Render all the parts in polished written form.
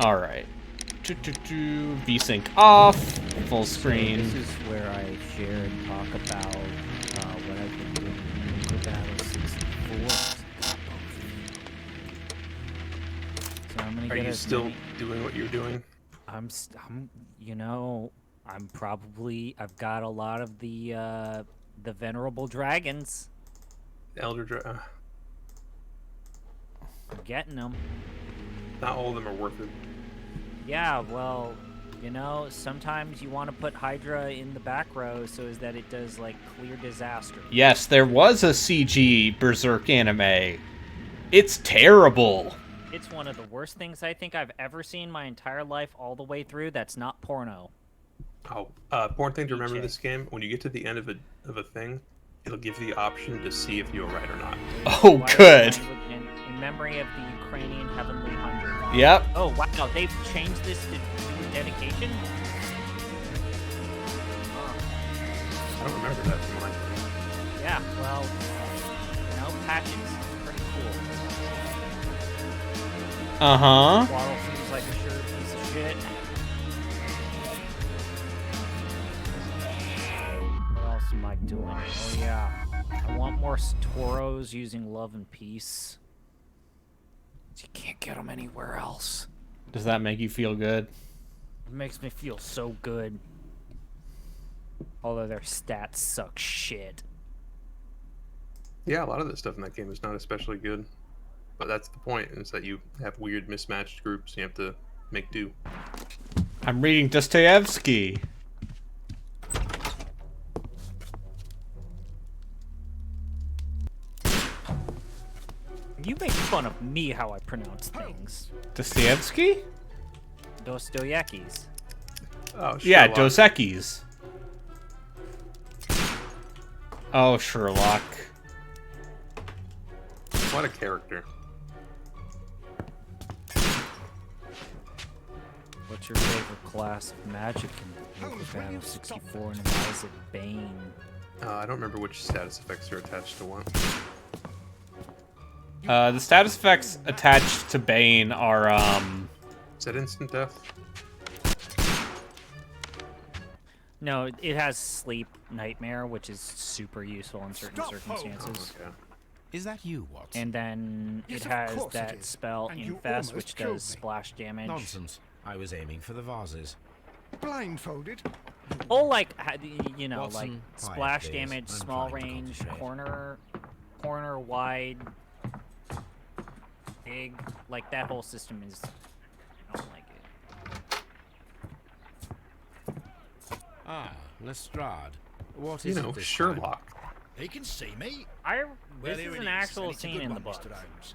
Alright. VSync off. Full screen. So this is where I share and talk about what I've been doing in Nuclear Battle 64. So I'm gonna Are get you as still many... doing what you're doing? You know, I've got a lot of the venerable dragons. I'm getting them. Not all of them are worth it. Yeah, well, you know, sometimes you want to put Hydra in the back row so as that it does, like, clear disaster. Yes, there was a CG Berserk anime. It's terrible. It's one of the worst things I think I've ever seen my entire life all the way through that's not porno. Oh, important thing to remember in this game, when you get to the end of a thing, it'll give you the option to see if you were right or not. Oh, good. In memory of the Ukrainian Heavenly Hundred. Yep. Oh, wow, they've changed this to do dedication? I don't remember that from mine. Yeah, well, you know, patches. Pretty cool. Uh-huh. Waddle seems like a sure piece of shit. What else am I doing? Oh, yeah. I want more Toros using love and peace. You can't get them anywhere else. Does that make you feel good? It makes me feel so good. Although their stats suck shit. Yeah, a lot of the stuff in that game is not especially good. But that's the point, is that you have weird mismatched groups and you have to make do. I'm reading Dostoevsky. You make fun of me how I pronounce things. Dostoevsky? Dostoyevsky's. Oh, Yeah, Sherlock. Dos Equis. Oh, Sherlock. What a character. What's your favorite class of magic in Nuclear Battle 64 and why is it Bane? I don't remember which status effects are attached to what. The status effects attached to Bane are, Is that instant death? No, it has Sleep Nightmare, which is super useful in certain circumstances. Okay. Is that you, Watson? And then Yes, it of has course it that is. spell And you Infest, almost which killed does me. splash damage. Nonsense. I was aiming for the vases. Blindfolded? Oh, like, you know, Watson, like quiet, splash please. damage, I'm small trying to range, concentrate. corner wide, big. Like, that whole system is... I don't like it. Ah, Lestrade. What You is know, it this Sherlock. He can see me. This Well, is here an it actual and it's a scene good in the one, book. Mr. Holmes.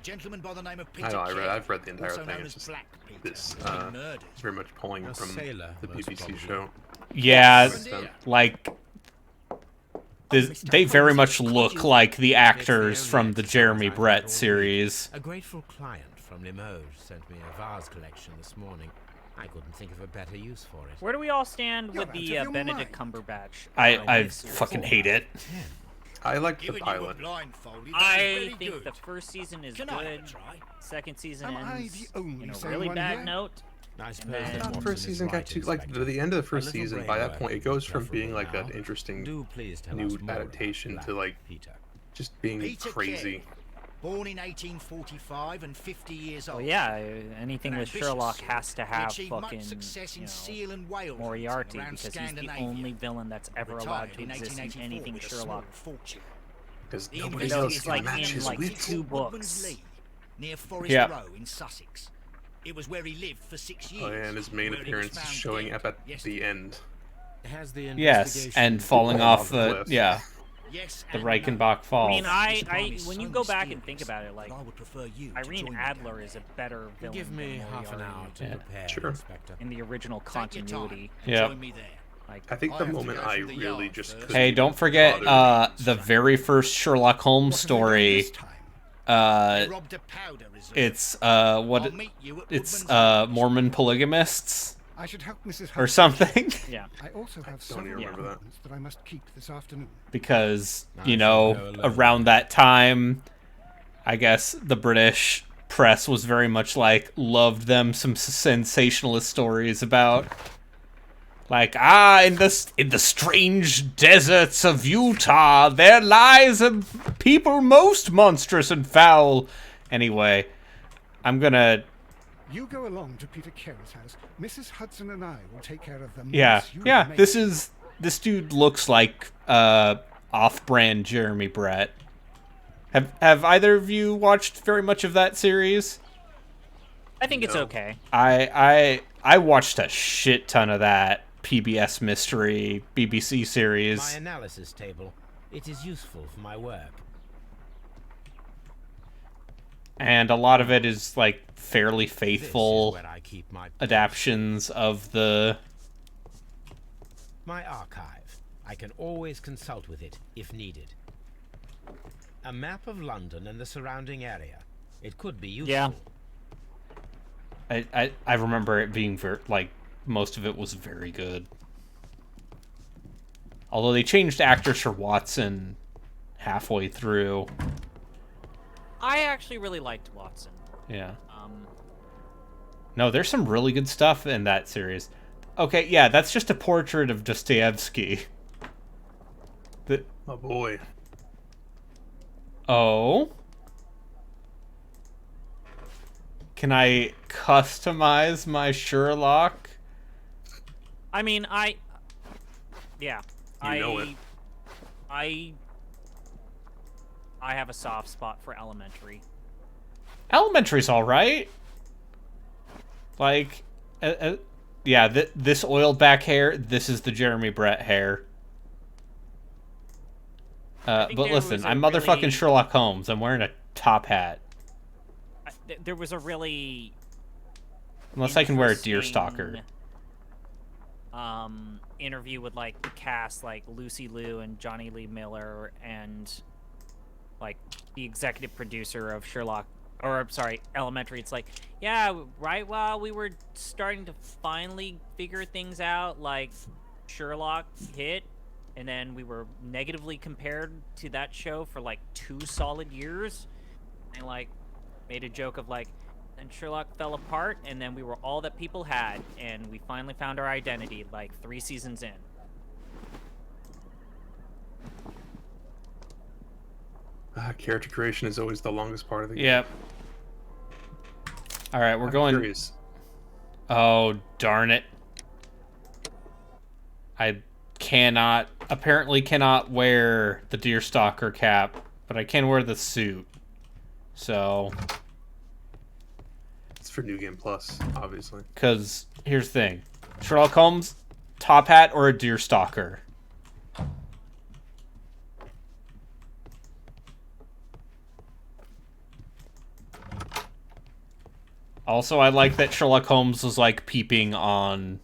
Gentleman by the name of Peter I know, Carey, I've read the entire also thing. known It's as just Black Peter, this, has been murdered. very much pulling A from sailor, the most BBC probably. show. yeah, Extent. like, they very much look like the actors from the Jeremy Brett series. A grateful client from Limoges sent me a vase collection this morning. I couldn't think of a better use for it. Where do we all stand You're with out the of your Benedict mind. Cumberbatch? I series? fucking hate it. I like the Given you were pilot. blindfolded, that I was very think good. the first season is Can I have good. a try? Second season Am I ends the only in a sane really one bad here? note. I suppose then- that I thought Watson First is season right, got too, like, Inspector. the end of the A first little season, by that brainwork point, it would goes be from being preferable like an now. interesting Do please tell new us more adaptation about to, like, Peter. just being Peter crazy. Carey, born in 1845 and 50 years old. Well, yeah, anything An with ambitious Sherlock sort. has to He have achieved much fucking, success in you know, seal and whale hunting Moriarty, around because he's the Scandinavia. only villain that's ever allowed to Retired in exist in 1884 anything with a Sherlock. small fortune. Because He nobody though else it's can like match in, his like, wit. two books. Woodman's Lee, near Forest Yeah. Row in Sussex. It was where he lived for 6 years. Oh, yeah, and his main where he was appearance is found showing dead up at yesterday. the end. Has the Yes, investigation and falling Falling off off the the, cliff. yeah, Yes the and Reichenbach I Falls. mean, This crime is when so you go back and mysterious think about it, like, that I would prefer you to Irene join me Adler down is a there. better villain Give me than half an hour Moriarty to Yeah. prepare, Sure. Inspector. in the original Take your time continuity. and Yeah. join me there. Like, I think I the have to moment go I through the really yard just first. couldn't Hey, don't forget, bother the very first Sherlock Holmes What have they done story, this time? They robbed a powder reserve. it's, I'll what, meet you at it's, Woodman's Lee. Mormon polygamists, I should help Mrs. or Hunt. something, yeah. I also have don't even several remember that. appointments that I must keep this afternoon. because, I you shall know, go alone. around that time, I guess the British press was very much like, loved them some sensationalist stories about, like, in the strange deserts of Utah, there lies a people most monstrous and foul. Anyway, I'm gonna... You go along to Peter Carey's house. Mrs. Hudson and I will take care of the Yeah, mess you yeah, make. this dude looks like, off-brand Jeremy Brett. Have either of you watched very much of that series? I think it's No. okay. I watched a shit ton of that PBS mystery BBC My series. analysis table. It is useful for my work. And a lot of it is, like, fairly This is faithful where I keep my adaptions of the... My archive. I can always consult with it if needed. A map of London and the surrounding area. It could be useful. Yeah. I remember it being like, most of it was very good. Although they changed actors for Watson halfway through. I actually really liked Watson. Yeah. No, there's some really good stuff in that series. Okay, yeah, that's just a portrait of Dostoevsky. Oh boy. Oh? Can I customize my Sherlock? I mean, yeah. You know it. I have a soft spot for Elementary. Elementary's alright. Like, yeah, this oiled back hair, this is the Jeremy Brett hair. But there listen, was a I'm motherfucking really- Sherlock Holmes. I'm wearing a top hat. There was a really Unless I can wear a interesting, deerstalker. interview with like the cast, like Lucy Liu and Johnny Lee Miller, and like the executive producer of Sherlock, or I'm sorry, Elementary. It's like, yeah, right while we were starting to finally figure things out, like Sherlock hit, and then we were negatively compared to that show for like 2 solid years, and like made a joke of like, then Sherlock fell apart, and then we were all that people had, and we finally found our identity like 3 seasons in. Character creation is always the longest part of the game. Yep. Alright, we're I'm going... curious. Oh, darn it. I apparently cannot wear the deerstalker cap, but I can wear the suit. So... It's for New Game Plus, obviously. Because, here's the thing. Sherlock Holmes, top hat or a deerstalker? Also, I like that Sherlock Holmes was, like, peeping on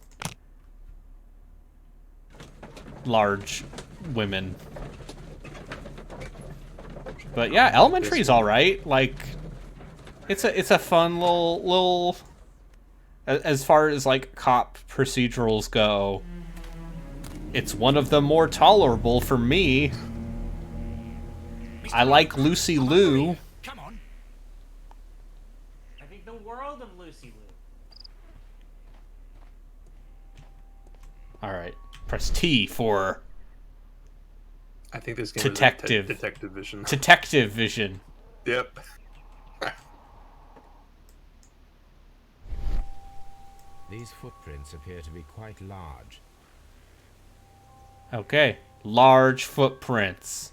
large women. But yeah, Elementary's alright. Like, it's a fun little... As far as, like, cop procedurals go, it's one of the more tolerable for me. I like Lucy Liu. Come on. I think the world of Lucy Liu. Alright, press T for I think this game Detective. is Detective Vision. detective vision. Yep. These footprints appear to be quite large. Okay, large footprints.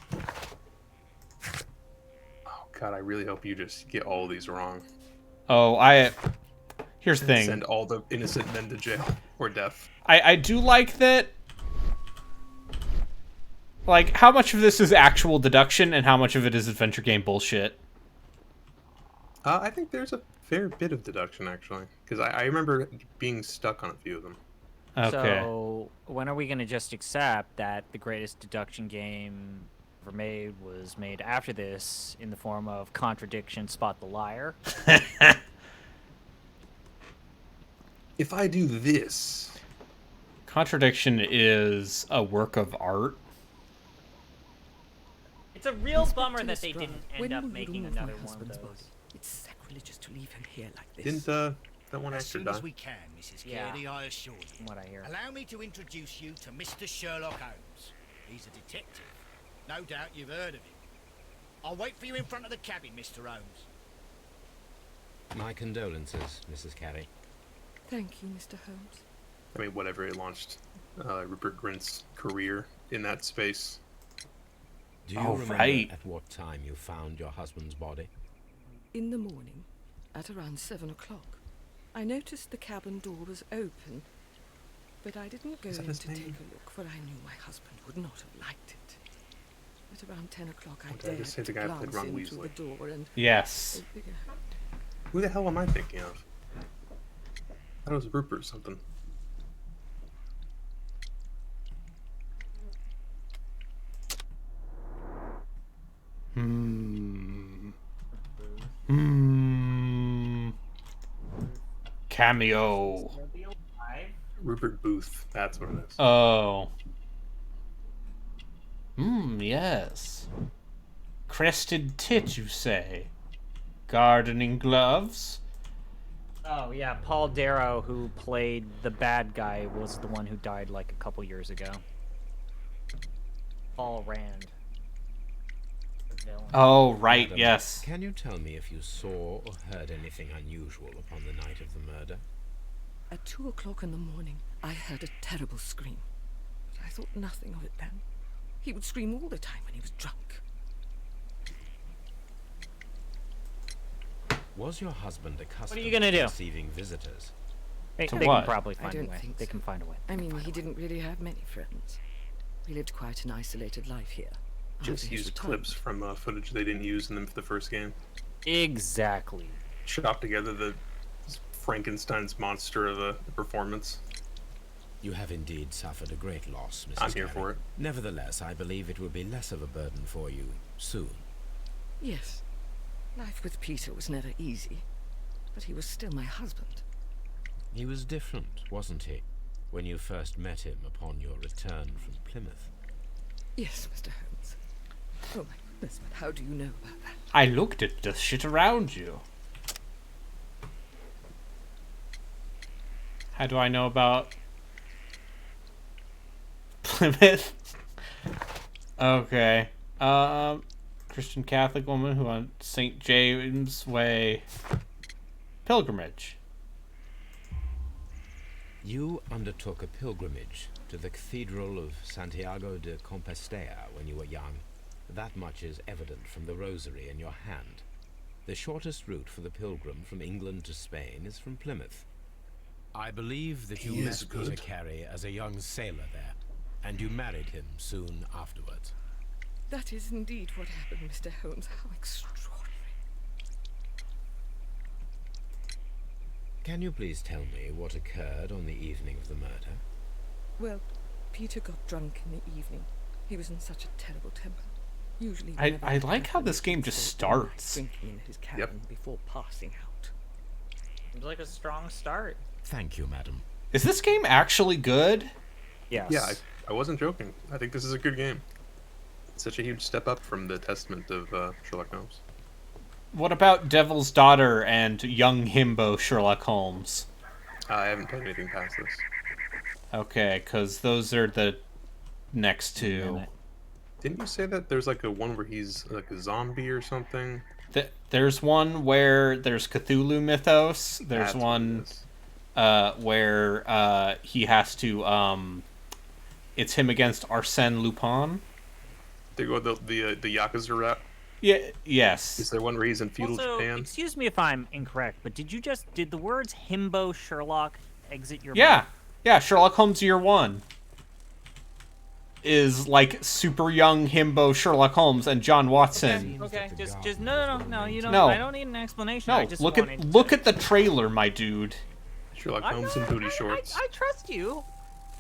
Oh god, I really hope you just get all these wrong. Oh, here's the thing. Send all the innocent men to jail or death. I do like that. Like, how much of this is actual deduction and how much of it is adventure game bullshit? I think there's a fair bit of deduction, actually. Because I remember being stuck on a few of them. Okay. So when are we gonna just accept that the greatest deduction game ever made was made after this in the form of Contradiction, Spot the Liar? If I do this... Contradiction is a work of art. It's a real bummer that they didn't end up making another one of those. It's sacred. sacrilegious to leave him here like this. Didn't that one As actor soon die? as we can, Mrs. Yeah. Carey, I assure you. From what I hear. Allow me to introduce you to Mr. Sherlock Holmes. He's a detective. No doubt you've heard of him. I'll wait for you in front of the cabin, Mr. Holmes. My condolences, Mrs. Carey. Thank you, Mr. Holmes. I mean, whatever. It launched Rupert Grint's career in that space. Do you Oh, remember right. at what time you found your husband's body? In the morning, at around 7 o'clock, I noticed the cabin door was open, but I didn't go Is that in his to take name? a look, for I knew my husband would not have liked it. At around 10 o'clock, I What did I dared just say? to The guy who played glance Ron in through Weasley. the door and... Yes. a bigger- Who the hell am I thinking of? I thought it was Rupert something. Cameo. Rupert Booth. That's what it is. Oh. Yes. Crested tit, you say? Gardening gloves? Oh yeah, Paul Darrow, who played the bad guy, was the one who died like a couple years ago. Paul Rand. The villain. Oh, right, Madam, yes. Can you tell me if you saw or heard anything unusual upon the night of the murder? At 2 o'clock in the morning, I heard a terrible scream. But I thought nothing of it then. He would scream all the time when he was drunk. Was your husband accustomed you gonna to do? receiving visitors? They To can what? probably I find a don't way. think They so. can find a way. I mean, he didn't really have many friends. He lived quite an isolated life here. Just after his used retirement. clips from footage they didn't use in the first game. Exactly. Chopped together the Frankenstein's monster of a performance. You have indeed suffered a great loss, Mrs. I'm here Carey. for it. Nevertheless, I believe it will be less of a burden for you soon. Yes. Life with Peter was never easy. But he was still my husband. He was different, wasn't he, when you first met him upon your return from Plymouth? Yes, Mr. Holmes. Oh my goodness, but how do you know about that? I looked at the shit around you. How do I know about Plymouth? Okay. Christian Catholic woman who on St. James Way pilgrimage. You undertook a pilgrimage to the Cathedral of Santiago de Compostela when you were young. That much is evident from the rosary in your hand. The shortest route for the pilgrim from England to Spain is from Plymouth. I believe that you He met is Peter good. Carey as a young sailor there, and you married him soon afterwards. That is indeed what happened, Mr. Holmes. How extraordinary. Can you please tell me what occurred on the evening of the murder? Well, Peter got drunk in the evening. He was in such a terrible temper. Usually, I whenever he like how happened, this game he'd just stay all night starts. drinking in his cabin before passing out. Seems like a strong start. Thank you, madam. Is this game actually good? Yes. Yeah, I wasn't joking. I think this is a good game. It's such a huge step up from the Testament of Sherlock Holmes. What about Devil's Daughter and Young Himbo Sherlock Holmes? I haven't played anything past this. Okay, because those are the next two. Minute. Didn't you say that there's like a one where he's like a zombie or something? There's one where there's Cthulhu mythos. There's That's what it one is. where he has to it's him against Arsène Lupin. They go the Yakuza route. Yeah. Yes. Is there one where he's in feudal Also, Japan? excuse me if I'm incorrect, but did the words himbo Sherlock exit your Yeah. mouth? Yeah. Sherlock Holmes Year One is like super young himbo Sherlock Holmes and John Watson. Okay, that the just garden no, you don't. No. I don't need an explanation. No, I just look wanted at the trailer, my dude. Sherlock I'm Holmes not- in booty shorts. I trust you.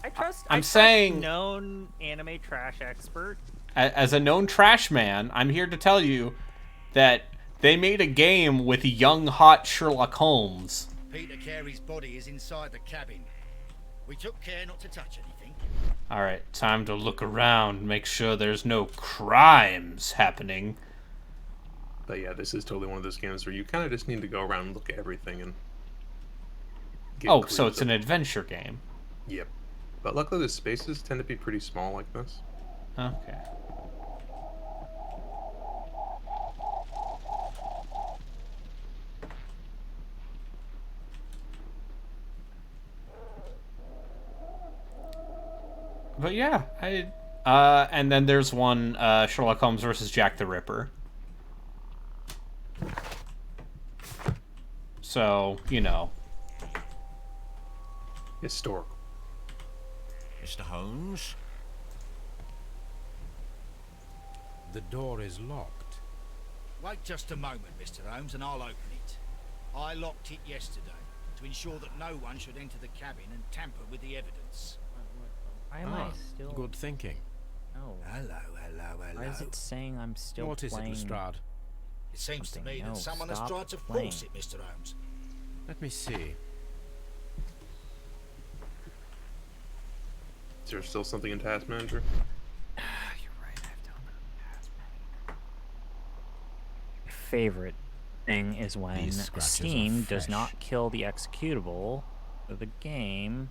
I trust. I'm I trust saying- known anime trash expert. As a known trash man, I'm here to tell you that they made a game with young hot Sherlock Holmes. Peter Carey's body is inside the cabin. We took care not to touch anything. All right, time to look around, make sure there's no crimes happening. But yeah, this is totally one of those games where you kind of just need to go around and look at everything and get Oh, so clues it's an of- adventure game. Yep. But luckily the spaces tend to be pretty small like this. Okay. But yeah, and then there's one, Sherlock Holmes versus Jack the Ripper. So, you know. Historical. Mr. Holmes? The door is locked. Wait just a moment, Mr. Holmes, and I'll open it. I locked it yesterday to ensure that no one should enter the cabin and tamper with the evidence. Why am I still? Good thinking. No. Hello, hello, hello. Why is it saying I'm still What is it, playing? Lestrade? It seems to Something. me No, that someone has stop tried to playing. force it, Mr. Holmes. Let me see. Is there still something in Task Manager? You're right. I have to open up Task Manager. My favorite thing is when These scratches are Steam does fresh. not kill the executable of the game.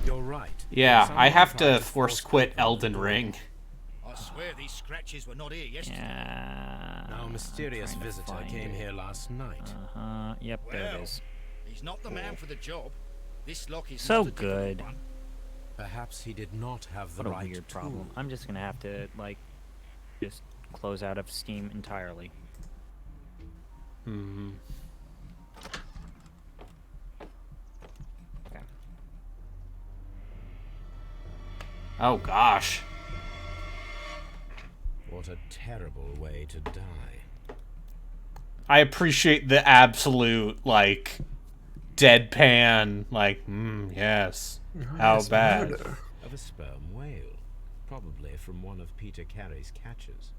You're right. Yeah, Someone I have tried to force quit open the Elden door. Ring. I swear these scratches were not here yesterday. Yeah. Now, a mysterious I'm trying to visitor find came it. here last night. Yep, there it Well, is. he's not the man for the job. This lock is So not a difficult good. one. Perhaps he did not have the What a right weird tool. problem. I'm just gonna have to like just close out of Steam entirely. Hmm. Okay. Oh gosh. What a terrible way to die. I appreciate the absolute, like, deadpan, like, yes. How Yes, bad. murder. Of a sperm whale. Probably from one of Peter Carey's catches.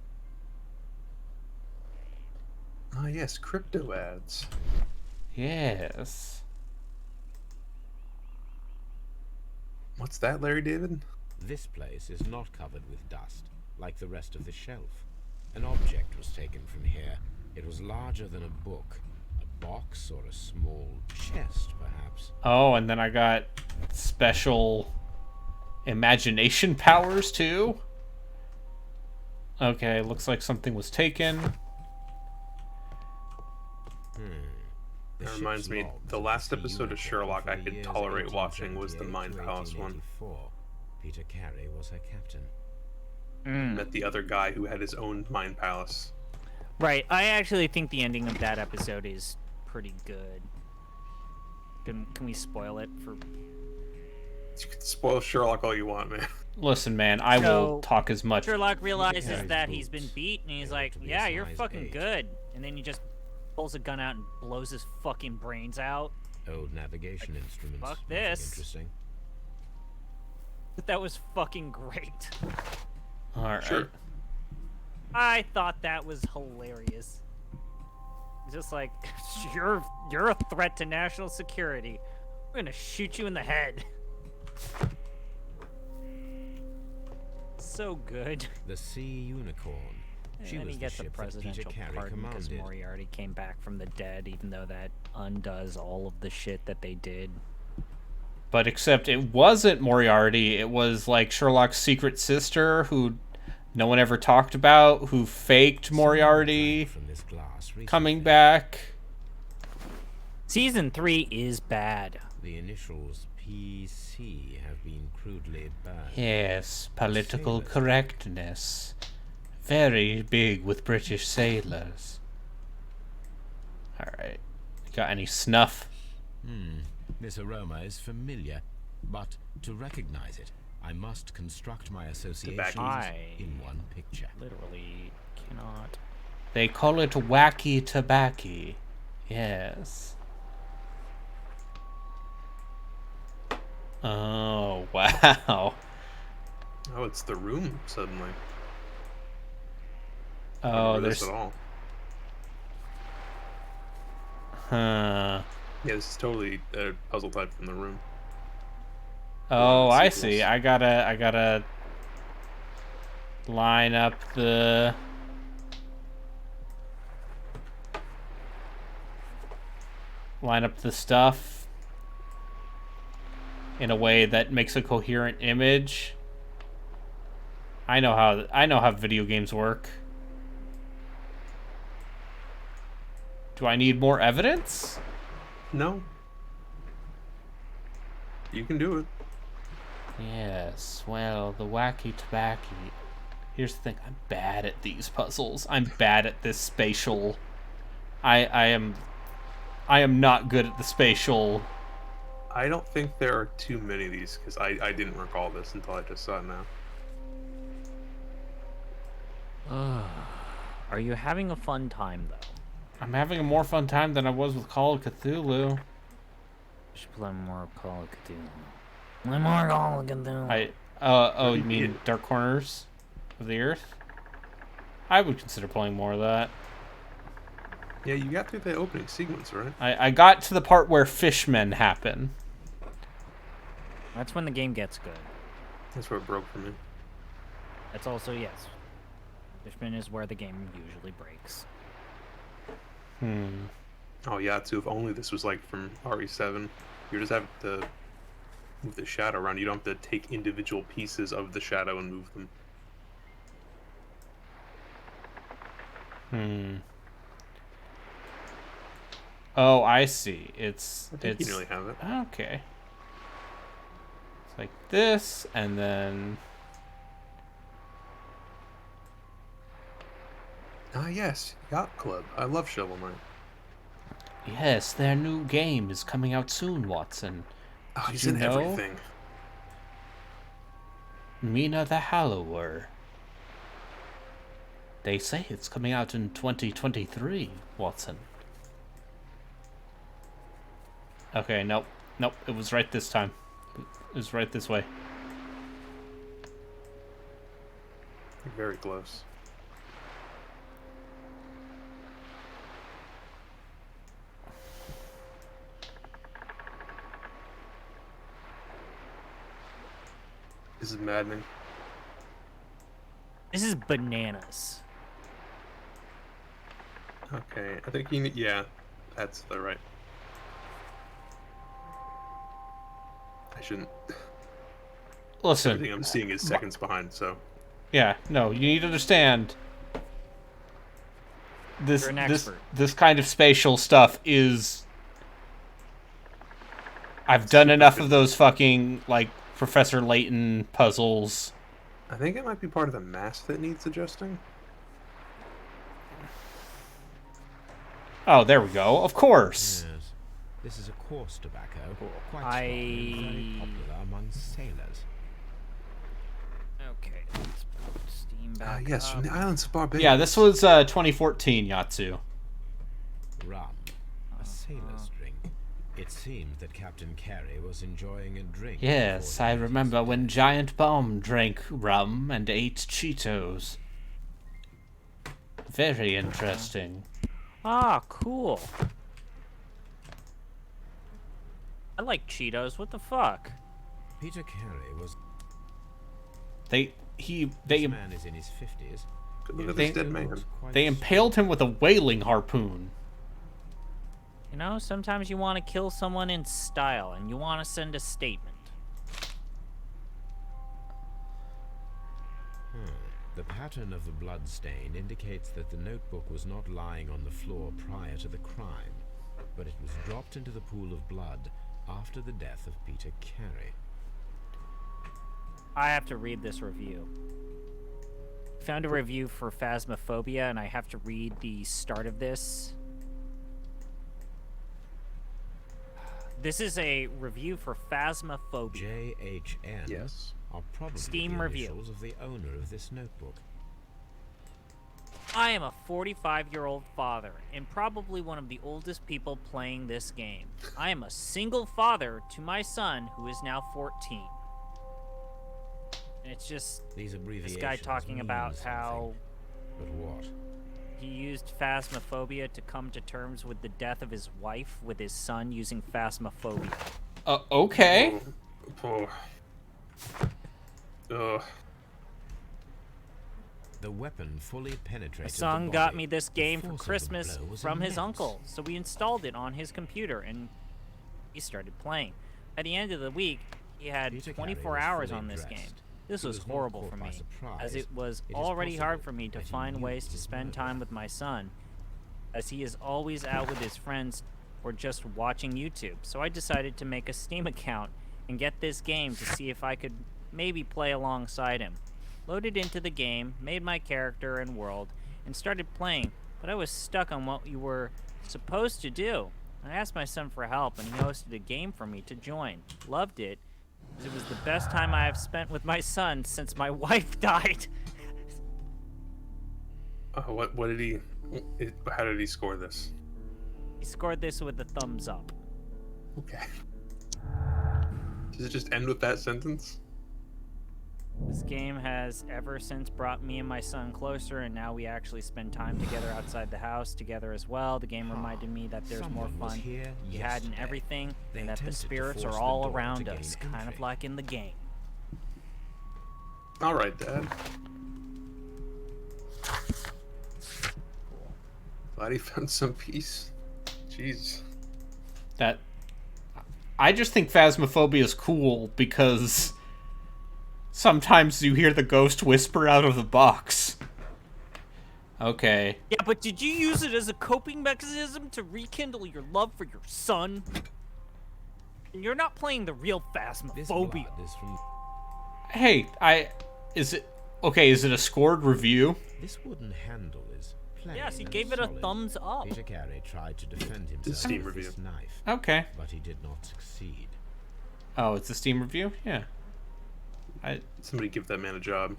Ah, yes, crypto ads. Yes. What's that, Larry David? This place is not covered with dust, like the rest of the shelf. An object was taken from here. It was larger than a book. A box or a small chest, perhaps. Oh, and then I got special imagination powers, too? Okay, looks like something was taken. The That reminds ship's me, logs the of last sea episode of unicorn Sherlock for I the could years tolerate watching was the 1878 Mind to Palace one. 1884. Peter Carey was her captain. Met the other guy who had his own Mind Palace. Right. I actually think the ending of that episode is pretty good. Can we spoil it for? You can spoil Sherlock all you want, man. Listen, man, I will So, talk as much. Sherlock realizes Carey's that he's been boots. beat, and he's They ought like, to be a "Yeah, you're size fucking 8. good." And then he just pulls a gun out and blows his fucking brains out. Old navigation instruments. fuck nothing this. Interesting. But that was fucking great. Alright. Sure. I thought that was hilarious. Just like, you're a threat to national security. We're gonna shoot you in the head. So good. The sea unicorn. She And then was he the gets a ship that Peter presidential Carey pardon because commanded. Moriarty came back from the dead, even though that undoes all of the shit that they did. But except it wasn't Moriarty, it was like Sherlock's secret sister who no one ever talked about, who faked Moriarty From this glass recently. coming back. Season 3 is bad. The initials PC have been crudely burned. Yes, political Sailors. correctness. Very big with British sailors. Alright. Got any snuff? This aroma is familiar, but to recognize it, I must construct my associations I- in one picture. Literally cannot. They call it wacky tobacco. Yes. Oh, wow. Oh, it's the room suddenly. Oh, Remember this there's... at all. Huh. Yeah, this is totally a puzzle type from the room. Oh, the I sequels. see. I gotta line up the... line up the stuff in a way that makes a coherent image. I know how video games work. Do I need more evidence? No. You can do it. Yes, well, the wacky tobacco. Here's the thing, I'm bad at these puzzles. I'm bad at this spatial. I am not good at the spatial. I don't think there are too many of these, because I didn't recall this until I just saw it now. Are you having a fun time, though? I'm having a more fun time than I was with Call of Cthulhu. We should play more Call of Cthulhu. Play more Call of Cthulhu. Oh, you mean Dark Corners of the Earth? I would consider playing more of that. Yeah, you got through the opening sequence, right? I got to the part where fishmen happen. That's when the game gets good. That's where it broke for me. That's also, yes. Fishman is where the game usually breaks. Oh yeah, too. If only this was like from RE7. You just have to move the shadow around. You don't have to take individual pieces of the shadow and move them. Oh, I see. I think you nearly have it. Okay. It's like this, and then... Ah yes, Yacht Club. I love Shovel Knight. Yes, their new game is coming out soon, Watson. Oh, Did he's you in know? everything. Mina the Hallower. They say it's coming out in 2023, Watson. Okay, nope. Nope, it was right this time. It was right this way. You're very close. This is maddening. This is bananas. Okay, I think you need... Yeah, that's the right... I shouldn't... Listen. Everything I'm seeing is seconds behind, so... Yeah, no, you need to understand. This You're an expert. this kind of spatial stuff is... I've done enough of those fucking, like, Professor Layton puzzles. I think it might be part of the mask that needs adjusting. Oh, there we go. Of course. Yes. This is a coarse tobacco, quite I- strong and very popular among sailors. Okay, let's put Steam back Yes, up. from the Islands of Barbados. Yeah, this was 2014, Yatsu. Rum, a sailor's drink. It seems that Captain Carey was enjoying a drink. Yes, before I he met remember his when death. Giant Bomb drank rum and ate Cheetos. Very interesting. Ah, cool. I like Cheetos. What the fuck? Peter Carey was. They This man is in his 50s. Look at They- this dead man. Quite They impaled him with a whaling harpoon. You know, sometimes you want to kill someone in style, and you want to send a statement. The pattern of the blood stain indicates that the notebook was not lying on the floor prior to the crime, but it was dropped into the pool of blood after the death of Peter Carey. I have to read this review. Found a review for Phasmophobia, and I have to read the start of this. This is a review for Phasmophobia. JHN Yes. are probably Steam the review. initials of the owner of this notebook. I am a 45-year-old father, and probably one of the oldest people playing this game. I am a single father to my son, who is now 14. And it's just These abbreviations this guy talking mean about something, how but what? he used Phasmophobia to come to terms with the death of his wife with his son using Phasmophobia. Okay. Oh. Ugh. The weapon fully My penetrated son the got body. me this The game for force of the Christmas blow was from his immense. uncle, so we installed it on his computer and he started playing. At the end of the week, he had Peter 24 Carey was hours fully on this dressed. game. This He was was not horrible caught for by me, surprise. as it was It is already hard possible for me to that he find knew ways it to was spend murder. time with my son, as he is always out with his friends or just watching YouTube. So I decided to make a Steam account and get this game to see if I could maybe play alongside him. Loaded into the game, made my character and world, and started playing, but I was stuck on what you were supposed to do. I asked my son for help, and he hosted a game for me to join. Loved it, because it was the best time I have spent with my son since my wife died. What did he? How did he score this? He scored this with a thumbs up. Okay. Does it just end with that sentence? This game has ever since brought me and my son closer, and now we actually spend time together outside the house together as well. The game reminded me that there's more Someone was fun here we had in yesterday. everything, They and that the attempted to spirits force are the all door to around gain us, kind of entry. like in the game. All right, Dad. Glad he found some peace. Jeez. That I just think Phasmophobia is cool because sometimes you hear the ghost whisper out of the box. Okay. Yeah, but did you use it as a coping mechanism to rekindle your love for your son? And you're not playing the real This Phasmophobia. blood is from... Hey, is it a scored review? This wooden handle is plain Yes, he and gave it a solid. thumbs up. Peter Carey tried to defend himself Steam with review. this knife, Okay. but he did not succeed. Oh, it's a Steam review? Yeah. Somebody give that man a job.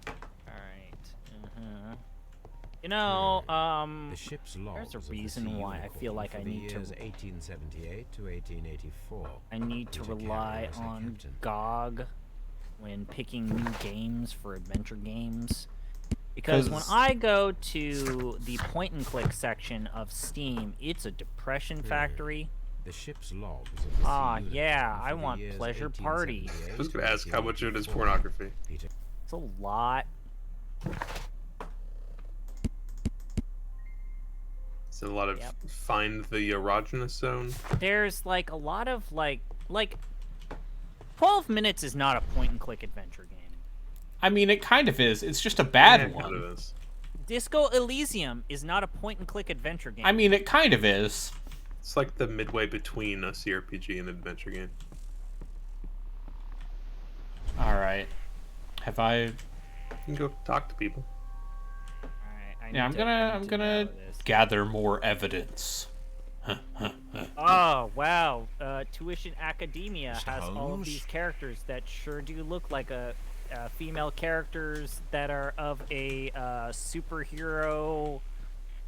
Alright. You know, The ship's logs there's a of the reason sea why I unicorn feel like for I the need to- years 1878 to 1884. I need to Peter Carey rely was their on captain. GOG when picking new games for adventure games. Because when 'Cause- I go to the point-and-click section of Steam, it's a depression factory. The ship's logs of the sea Ah, unicorn yeah, for I the want years Pleasure Party. 1878 I was gonna to ask how much of it is 1884. pornography. Peter It's a lot. Is it a lot of Yep. find the erogenous zone? There's like a lot of like 12 minutes is not a point-and-click adventure game. I mean, it kind of is. It's just a bad Yeah, it kind one. of is. Disco Elysium is not a point-and-click adventure game. I mean, it kind of is. It's like the midway between a CRPG and an adventure game. All right. Have I? You can go talk to people. Alright, I Yeah, need I'm to- gonna I I'm need to gonna narrow this. gather more evidence. Oh wow! Tuition Academia Mr. has all of Holmes? these characters that sure do look like female characters that are of a superhero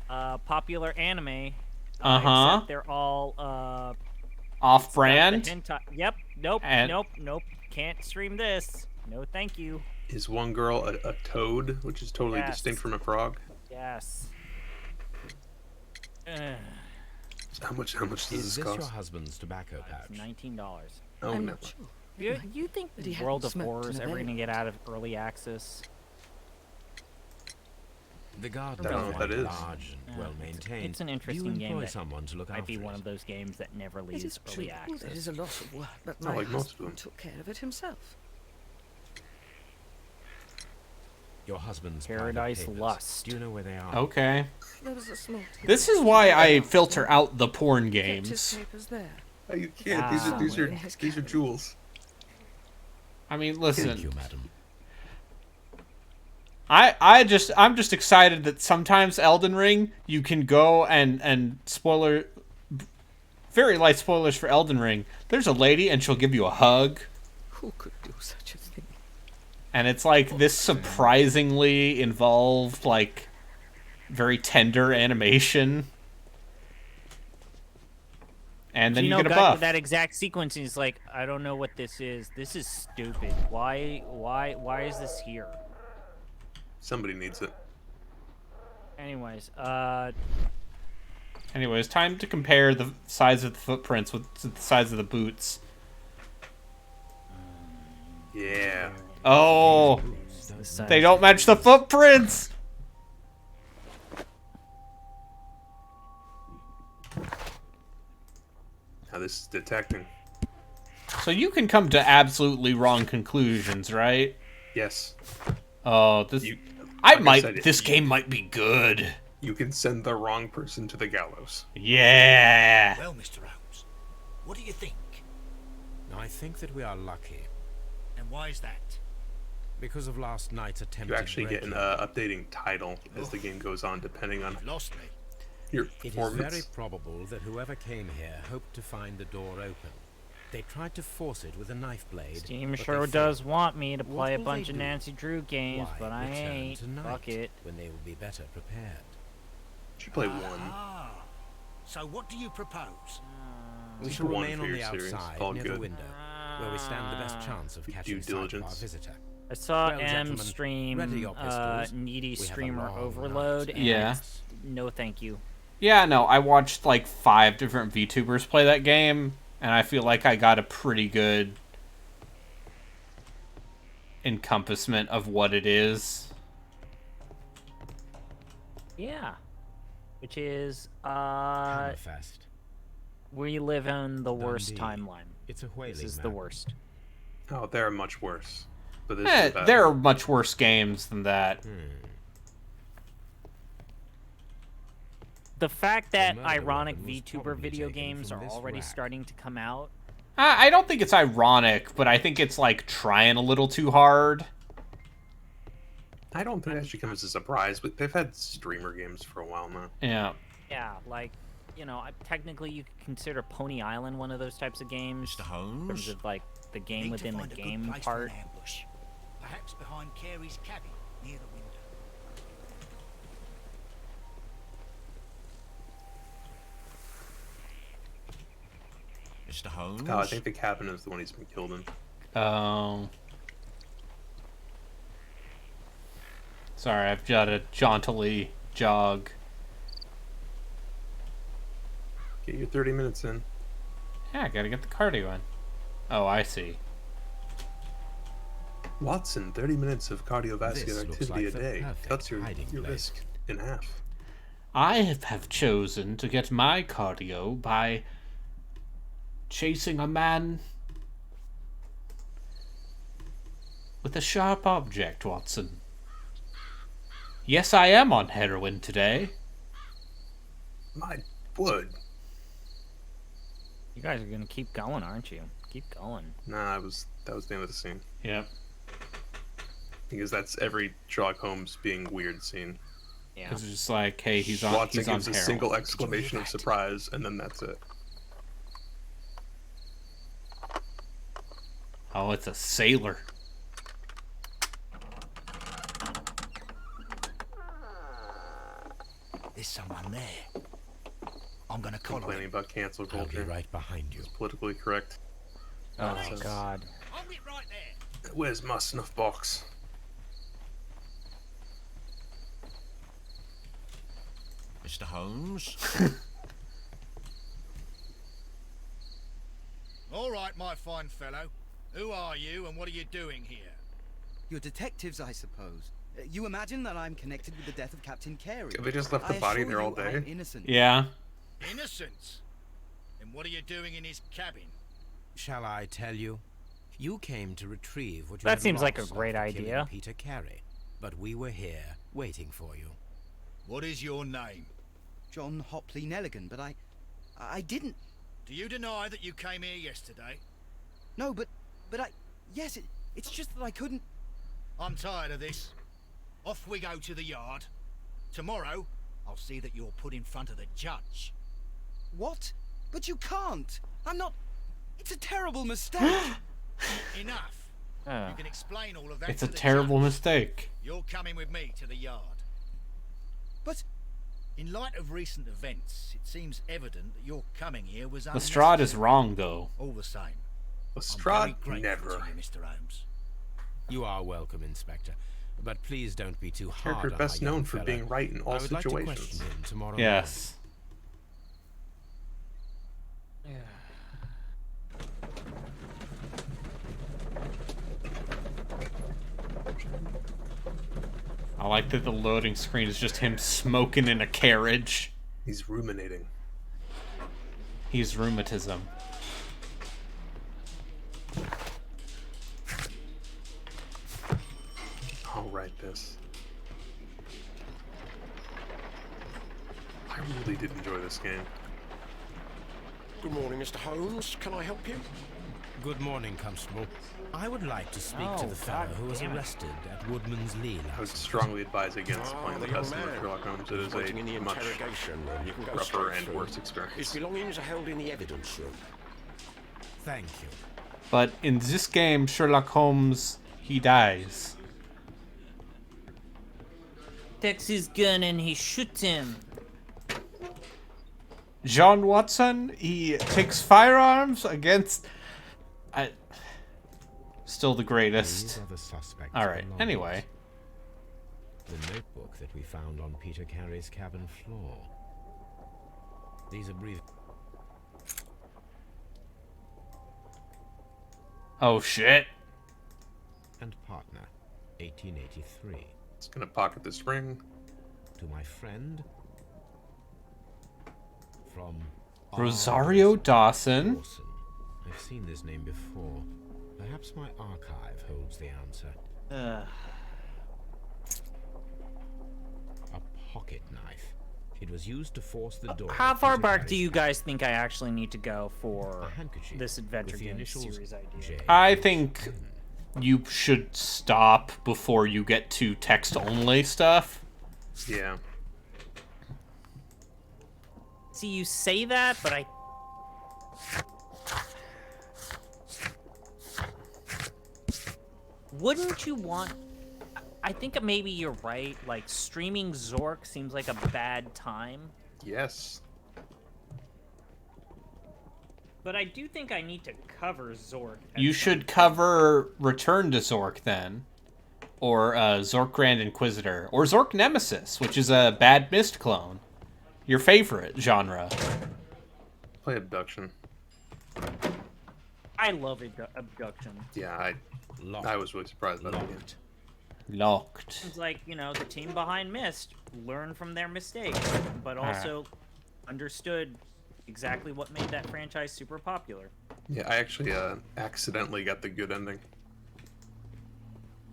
popular anime. Uh-huh. Except they're all Off-brand. hentai. Yep. Nope. And- Nope. Can't stream this. No, thank you. Is one girl a toad, which is totally Yes. distinct from a frog? Yes. How much does Is this this your cost? husband's tobacco pouch? $19. Oh I'm no. not sure. You, It might you think that he World hadn't of smoked Horror is in a ever very gonna get long out of early access? The garden I don't know is what that quite is. large and Yeah, well maintained. it's an Do interesting you game employ that someone to look Might be after one it? of those games that never It leaves is true. early access. It is a lot of work, but Not my like most of husband them. took care of it himself. Your husband's Paradise private papers. Lust. Do you know where they are? Okay. There was a small. This is why I filter out the porn Kept his games. papers there. Oh, you can't. Ah. These are Somewhere in his these are cabin. jewels. I mean, Thank listen. you, madam. I'm just excited that sometimes Elden Ring you can go and very light spoilers for Elden Ring. There's a lady and she'll give you a hug, Who could do such a thing? and it's like this surprisingly involved, like, very tender animation. And then you get a got buff. to that exact sequence and he's like, I don't know what this is. This is stupid. Why is this here? Somebody needs it. Anyways, Anyways, time to compare the size of the footprints with the size of the boots. Yeah. Oh, They don't match the footprints! Now this is detecting. So you can come to absolutely wrong conclusions, right? Yes. Oh, this... You, This game might be good. You can send the wrong person to the gallows. Yeah! Well, Mr. Holmes, what do you think? I think that we are lucky. And why is that? Because of last night's attempt You actually get an updating title as the game goes on, depending on You've lost me. your It is performance. very probable that whoever came here hoped to find the door open. They tried to force it with a knife blade. Steam but sure they does failed. want me to What play a will bunch they of do? Nancy Drew games, Why but I return ain't. tonight, Fuck it. when they will be better prepared. You should play one. Ah. So what do you propose? We Just shall one remain for on your the series. outside All near good. the window, where we stand the best chance of catching Due sight of our diligence. visitor. I saw Well, M gentlemen, stream ready your pistols. Needy We have a Streamer long Overload, night. and Yeah. no thank you. Yeah, no, I watched like 5 different VTubers play that game, and I feel like I got a pretty good encompassment of what it is. Yeah. Which is, Hammerfest. we live in the worst Dundee. timeline. It's a whaling This is map. the worst. Oh, they're much worse. But this is bad. There are much worse games than that. The fact that murder ironic weapon was VTuber probably video taken games from are this already rack. starting to come out. I don't think it's ironic, but I think it's like trying a little too hard. I don't think that should come as a surprise, but they've had streamer games for a while now. Yeah. Yeah, like, you know, technically you could consider Pony Island one of those types of games. Mr. In Holmes? terms of, like, the game Need to within the find a good game place for part. an ambush. Perhaps behind Carey's cabin, near the window. Mr. Holmes? Oh, I think the cabin is the one he's been killed in. Sorry, I've got to jauntily jog. Get your 30 minutes in. Yeah, I gotta get the cardio in. Oh, I see. Watson, 30 minutes of cardiovascular This looks activity like a the day perfect cuts your hiding place. risk in half. I have chosen to get my cardio by chasing a man with a sharp object, Watson. Yes, I am on heroin today. My wood. You guys are gonna keep going, aren't you? Keep going. Nah, that was the end of the scene. Yep. Because that's every Sherlock Holmes being weird scene. Yeah. It's just like, hey, he's on Watson he's on gives a heroin. single exclamation of surprise, and then that's it. Oh, it's a sailor. There's someone there. I'm gonna call on Complaining him. about cancel I'll be culture. right behind you. Politically correct. Oh, Says, God. Hold it right there. Where's my snuff box? Mr. Holmes? All right, my fine fellow. Who are you and what are you doing here? You're detectives, I suppose. You imagine that I'm connected with the death of Captain Carey. Have they just left the I body assure there all you day? I'm innocent. Yeah. Innocence? And what are you doing in his cabin? Shall I tell you? You came to retrieve what you That had seems like a lost great after killing idea. Peter Carey, but we were here waiting for you. What is your name? John Hopley Nelligan, but I didn't. Do you deny that you came here yesterday? No, but yes, it's just that I couldn't. I'm tired of this. Off we go to the yard. Tomorrow, I'll see that you're put in front of the judge. What? But you can't. I'm not. It's a terrible mistake. Enough. Oh. You can explain all of that It's to a the terrible judge. mistake. You're coming with me to the yard. But In light of recent events, it seems evident that your coming here was Lestrade is unnecessary. wrong, though. All the same, Lestrade, I'm very grateful never. to you, Mr. Holmes. You are welcome, Inspector, but please don't be too hard Character on best our young known for fellow. being right in all I would like to situations. question him tomorrow Yes. I like that the loading screen is just him smoking in a carriage. He's ruminating. He's rheumatism. I'll write this. I really did enjoy this game. Good morning, Mr. Holmes. Can I help you? Good morning, Constable. I would like to speak to Oh, the fellow God who was damn it. arrested at Woodman's Lee I would last night. strongly advise against Ah, playing the the young customer man. Sherlock Holmes. It He's is waiting in the a much interrogation room. You can go rougher straight and through. worse His experience. belongings are held in the evidence room. Thank you. But in this game, Sherlock Holmes, he dies. Takes his gun and he shoots him. John Watson, he takes firearms against... Still the These greatest. are the suspects. Alright, belongings. anyway. The notebook that we found on Peter Carey's cabin floor. These are brief. Oh shit. And partner, 1883. It's gonna pocket this ring. To my friend from Rosario Dawson. Dawson. I've seen this name before. Perhaps my archive holds the answer. Ugh. A pocket knife. It was used to force the door. How of far Peter back do Carey's you guys think I actually need to go for A handkerchief this adventure with the game initials series idea? J. I think you should stop before you get to text-only stuff. Yeah. See, you say that, but I... Wouldn't you want... I think maybe you're right. Like, streaming Zork seems like a bad time. Yes. But I do think I need to cover Zork. at You some should cover Return to Zork then. Or Zork Grand Inquisitor. Or Zork Nemesis, which is a Bad Mist clone. Your favorite genre. Play Abduction. I love Abduction. Yeah, Locked. I was really surprised by that game. Locked. Locked. It's like, you know, the team behind Myst learned from their mistakes, but also understood exactly what made that franchise super popular. Yeah, I actually accidentally got the good ending.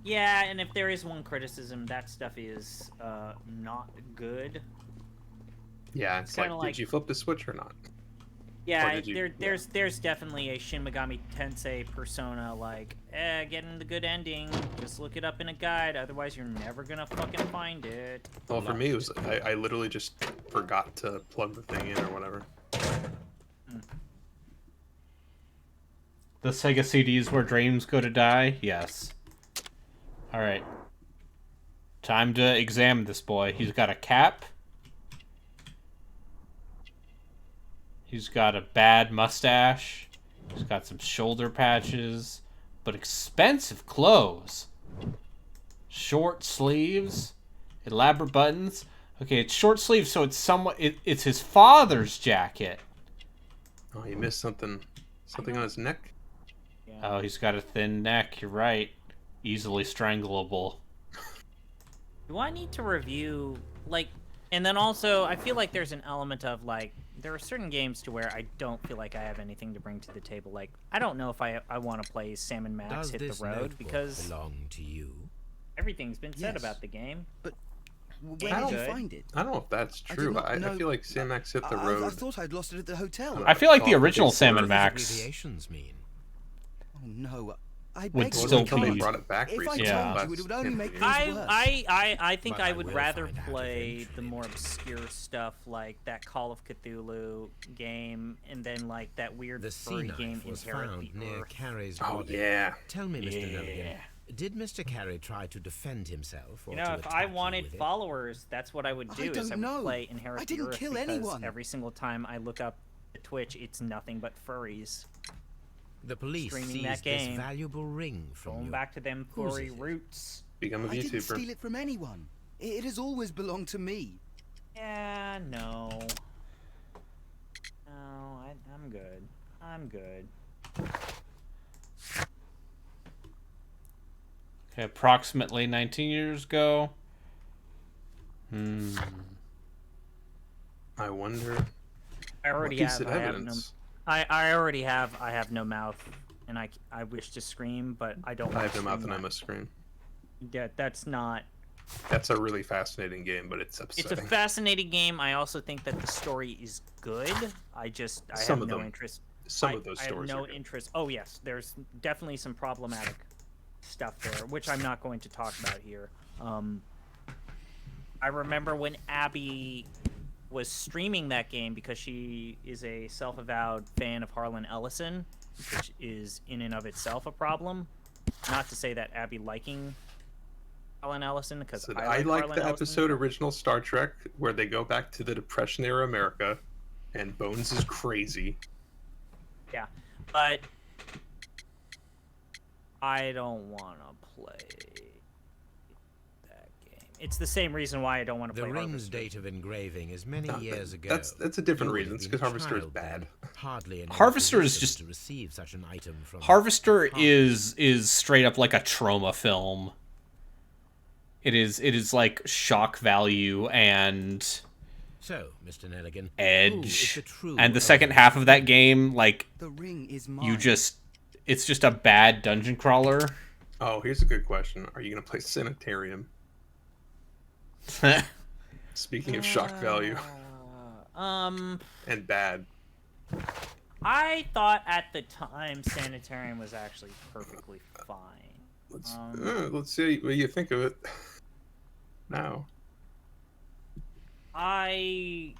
Yeah, and if there is one criticism, that stuff is not good. Yeah, it's kinda like, like- did you flip the switch or not? Yeah, Or did you- there's definitely a Shin Megami Tensei persona, like, getting the good ending, just look it up in a guide, otherwise you're never gonna fucking find it. Well, for me, it was I literally just forgot to plug the thing in or whatever. The Sega CDs where dreams go to die? Yes. Alright. Time to examine this boy. He's got a cap. He's got a bad mustache. He's got some shoulder patches. But expensive clothes. Short sleeves. Elaborate buttons. Okay, it's short sleeves, so it's somewhat... it's his father's jacket. Oh, you missed something. Something on his neck? Oh, he's got a thin neck. You're right. Easily strangleable. Do I need to review, like, and then also, I feel like there's an element of, like, there are certain games to where I don't feel like I have anything to bring to the table. Like, I don't know if I want to play Sam and Max Does Hit this the Road, notebook because belong to you? everything's been said Yes. about the game. But where Game's did you good. find it? I don't know if that's I did true. not I know- feel like Sam Max Hit the I Road. thought I'd lost it at the hotel. I feel like the Oh, original it's Sam the- and Max Abbreviations mean. Oh no, I would beg Well, you, still until they be- brought it back If I recently. Yeah. told you, it would only make things I, worse. I think But I I would will rather find out play the eventually. more obscure stuff like that Call of Cthulhu game, and then like that weird The sea furry knife game was Inherit found the near Earth. Carey's Oh, body. yeah. Tell me, Mr. Yeah. Nelligan, did Mr. Carey try to defend himself? Or You know, to if attack I you wanted with it? followers, that's what I would I do. Is I don't would know. play Inherit I the didn't Earth kill because anyone. every single time I look up at Twitch, it's nothing but furries. The police streaming seized that this game. valuable ring from Going you. back to them Whose furry is it? roots. Become a I didn't YouTuber. steal it from anyone. It has always belonged to me. Yeah, no. No, I'm good. I'm good. Okay, approximately 19 years ago, I wonder. I already piece have. of I have no. evidence? I already have. I have no mouth, and I wish to scream, but I don't. I want have to no mouth scream and I that. must scream. Yeah, that's not. That's a really fascinating game, but it's It's a upsetting. fascinating game. I also think that the story is good. I Some have of no them. interest. Some of those I have stories no are good. interest. Oh yes, there's definitely some problematic stuff there, which I'm not going to talk about here. I remember when Abby was streaming that game because she is a self-avowed fan of Harlan Ellison, which is in and of itself a problem. Not to say that Abby liking Harlan Ellison, because So I I like like Harlan the Ellison. episode original Star Trek where they go back to the Depression era America, and Bones is crazy. Yeah, but I don't want to play that game. It's the same reason why I don't want to The play ring's Harvester. date of engraving is many No, years ago. That's a different You would reason. have It's been because a Harvester is child bad. then, hardly in any Harvester is position just- to receive such an item from Harvester from is straight up like a trauma film. It is like shock value and So, Mr. Nelligan, who is edge. the true And the owner second of half the of that ring? game, like, The ring is mine. it's just a bad dungeon crawler. Oh, here's a good question. Are you going to play Sanitarium? Speaking of shock value and bad. I thought at the time Sanitarium was actually perfectly fine. Let's see what you think of it now. I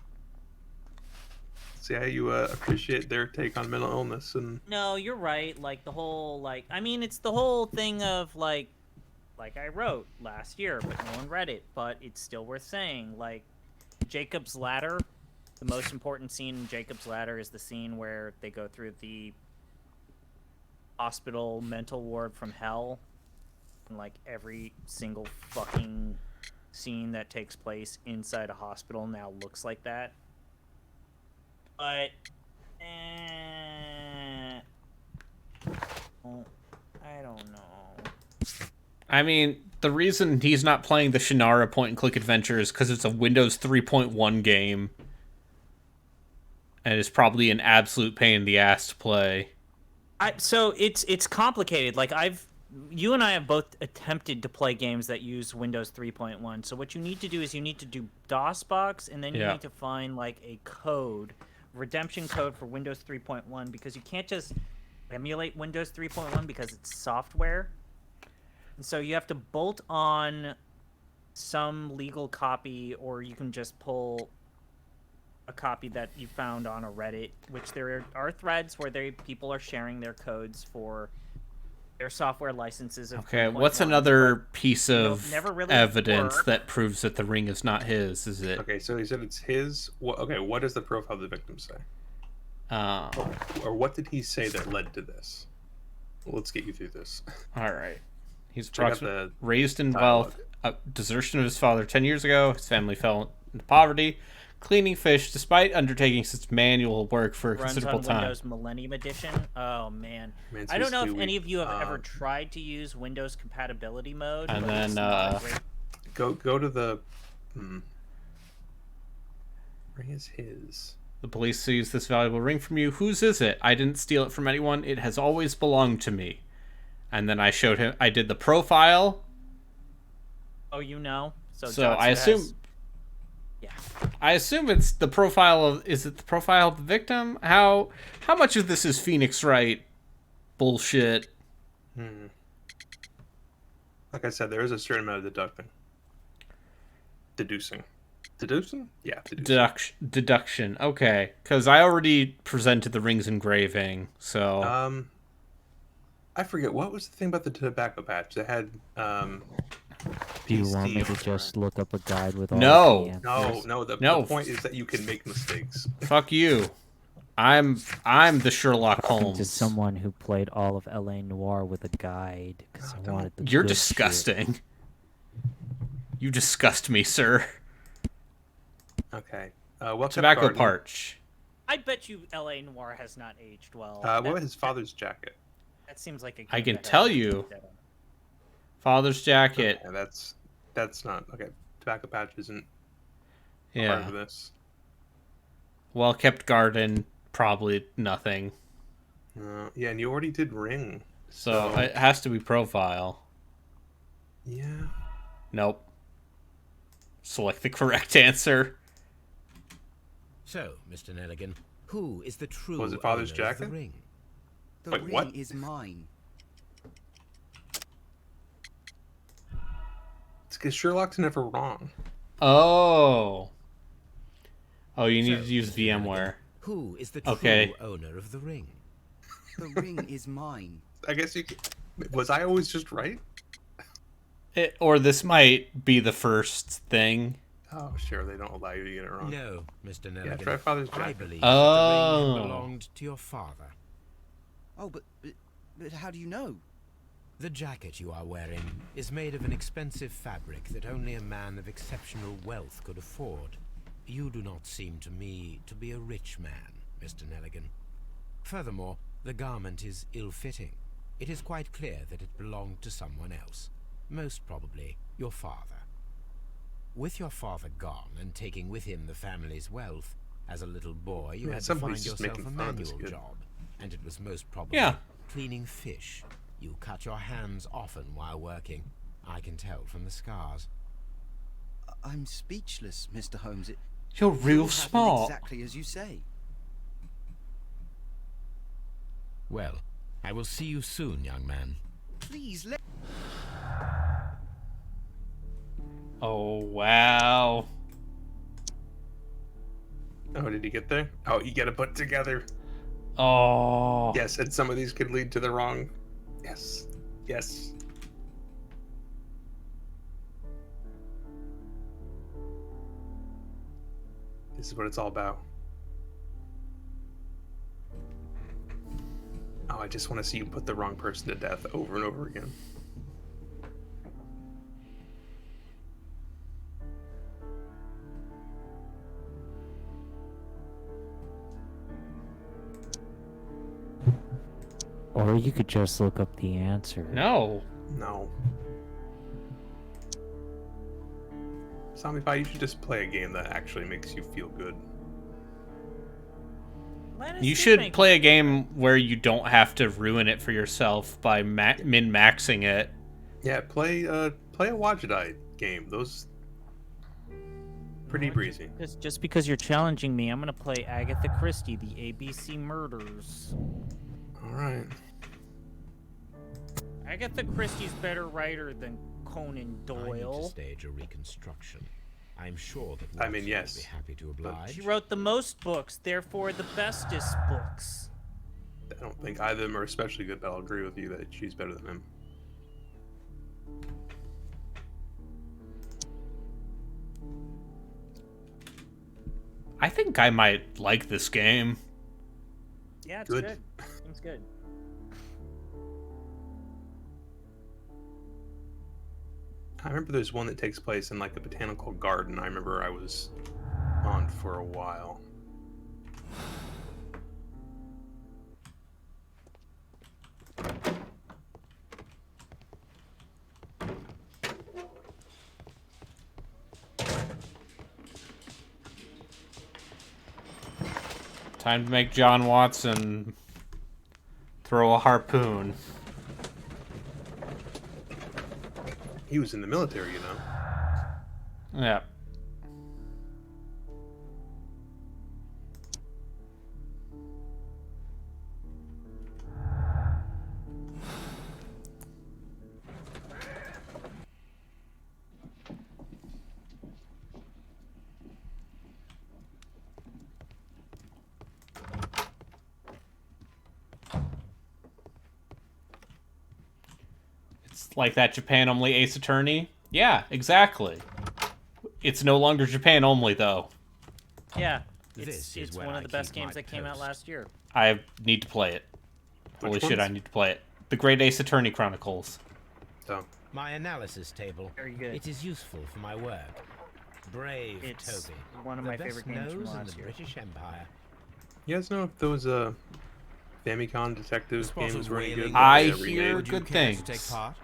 See how you appreciate their take on mental illness and No, you're right. Like the whole I mean, it's the whole thing of like I wrote last year, but no one read it. But it's still worth saying. Like Jacob's Ladder, the most important scene in Jacob's Ladder is the scene where they go through the hospital mental ward from hell, and like every single fucking scene that takes place inside a hospital now looks like that. But I don't know. I mean, the reason he's not playing the Shannara point-and-click adventure is because it's a Windows 3.1 game. And it's probably an absolute pain in the ass to play. So it's complicated. Like you and I have both attempted to play games that use Windows 3.1. So what you need to do is you need to do DOSBox, and then you Yeah. need to find like a code, redemption code for Windows 3.1, because you can't just emulate Windows 3.1 because it's software. And so you have to bolt on some legal copy, or you can just pull a copy that you found on a Reddit, which there are threads where people are sharing their codes for their software licenses of Okay, 3.1, what's another but piece it'll of never really evidence work. that proves that the ring is not his? Is it? okay, so he said it's his. What does the profile of the victim say? Uh, Or what did he say that led to this? Well, let's get you through this. all right. He's Check out approximately the raised in dialogue. wealth. Desertion of his father 10 years ago. His family fell into poverty. Cleaning fish, despite undertaking such manual work for a runs considerable on time. Windows Millennium Edition. Oh man, Man, I don't know if Stewie, any of you have ever tried to use Windows compatibility mode. And but it's then, not a great... Go to the. Ring is his. The police seized this valuable ring from you. Whose is it? I didn't steal it from anyone. It has always belonged to me. And then I showed him. I did the profile. Oh, you know. So So I Jotsu assume. has- Yeah. I assume it's the profile of. Is it the profile of the victim? How much of this is Phoenix Wright bullshit? Like I said, there is a certain amount of deducing. Deducing? Yeah, deducing. Deduction. Okay, because I already presented the ring's engraving. So I forget what was the thing about the tobacco patch that had. Do you want me to PC just look up a guide with all No. the answers? No. The No. point is that you can make mistakes. fuck you. I'm the Sherlock Talking Holmes. to someone who played all of L.A. Noire with a guide because I wanted the You're good disgusting. You disgust me, sir. Okay. Welcome Tobacco Parch. I bet you L.A. Noire has not aged well. What That- about his father's jacket? That seems like a game I can that has tell not you. aged at all. Father's jacket. Okay, that's not okay. Tobacco Patch isn't Yeah. part of this. Well-kept garden, probably nothing. Yeah, and you already did ring. So it has to be profile. Yeah. Nope. Select the correct answer. So, Mr. Nelligan, who is the true Was it father's owner of the jacket? ring? The Wait, ring what? is mine. It's because Sherlock's never wrong. Oh. Oh, you need So, to use Mr. Nelligan, VMware. who is the true Okay. owner of the ring? The ring is mine. I guess you could... Was I always just right? Or this might be the first thing. Oh, sure, they don't allow you to get it wrong. No, Mr. Nelligan. Yeah, try father's I jacket. believe Oh. that the ring belonged to your father. Oh, but how do you know? The jacket you are wearing is made of an expensive fabric that only a man of exceptional wealth could afford. You do not seem to me to be a rich man, Mr. Nelligan. Furthermore, the garment is ill-fitting. It is quite clear that it belonged to someone else, most probably your father. With your father gone and taking with him the family's wealth, as a little boy you Yeah, had to somebody's find just yourself making a fun of this manual kid. job, and it was most probably Yeah. cleaning fish. You cut your hands often while working. I can tell from the scars. I'm speechless, Mr. Holmes. It You're real happened smart. exactly as you say. Well, I will see you soon, young man. Please let. Oh, wow. Oh, did he get there? Oh, you gotta put together. Oh. Yes, and some of these could lead to the wrong. Yes. Yes. This is what it's all about. Oh, I just want to see you put the wrong person to death over and over again. Or you could just look up the answer. No. No. Zombie Pie, you should just play a game that actually makes you feel good. You should play a game where you don't have to ruin it for yourself by min-maxing it. Yeah, play a Wajidai game. Those pretty breezy. Just because you're challenging me, I'm gonna play Agatha Christie, the ABC Murders. All right. Agatha Christie's better writer than Conan I need to Doyle. stage a reconstruction. I'm sure that I mean, Watson yes, will be happy to oblige. She wrote the most books, therefore the bestest books. I don't think either of them are especially good, but I'll agree with you that she's better than him. I think I might like this game. Yeah, it's Good. good. Seems good. I remember there's one that takes place in like a botanical garden. I remember I was on for a while. Time to make John Watson throw a harpoon. He was in the military, you know. Yeah. It's like that Japan only Ace Attorney. Yeah, exactly. It's no longer Japan only, though. Yeah, This is it's where one I of the best keep my games that came out post. last year. I need to play it. Which Holy shit, ones? I need to play it. The Great Ace Attorney Chronicles. So My analysis table. Very good. It is useful for my work. Brave It's Toby. one of the my best favorite games from nose in last the year. British Empire. you guys know if those Famicom Detectives Spot games of were any good? whaling. I They hear remade. good Care to things. take part?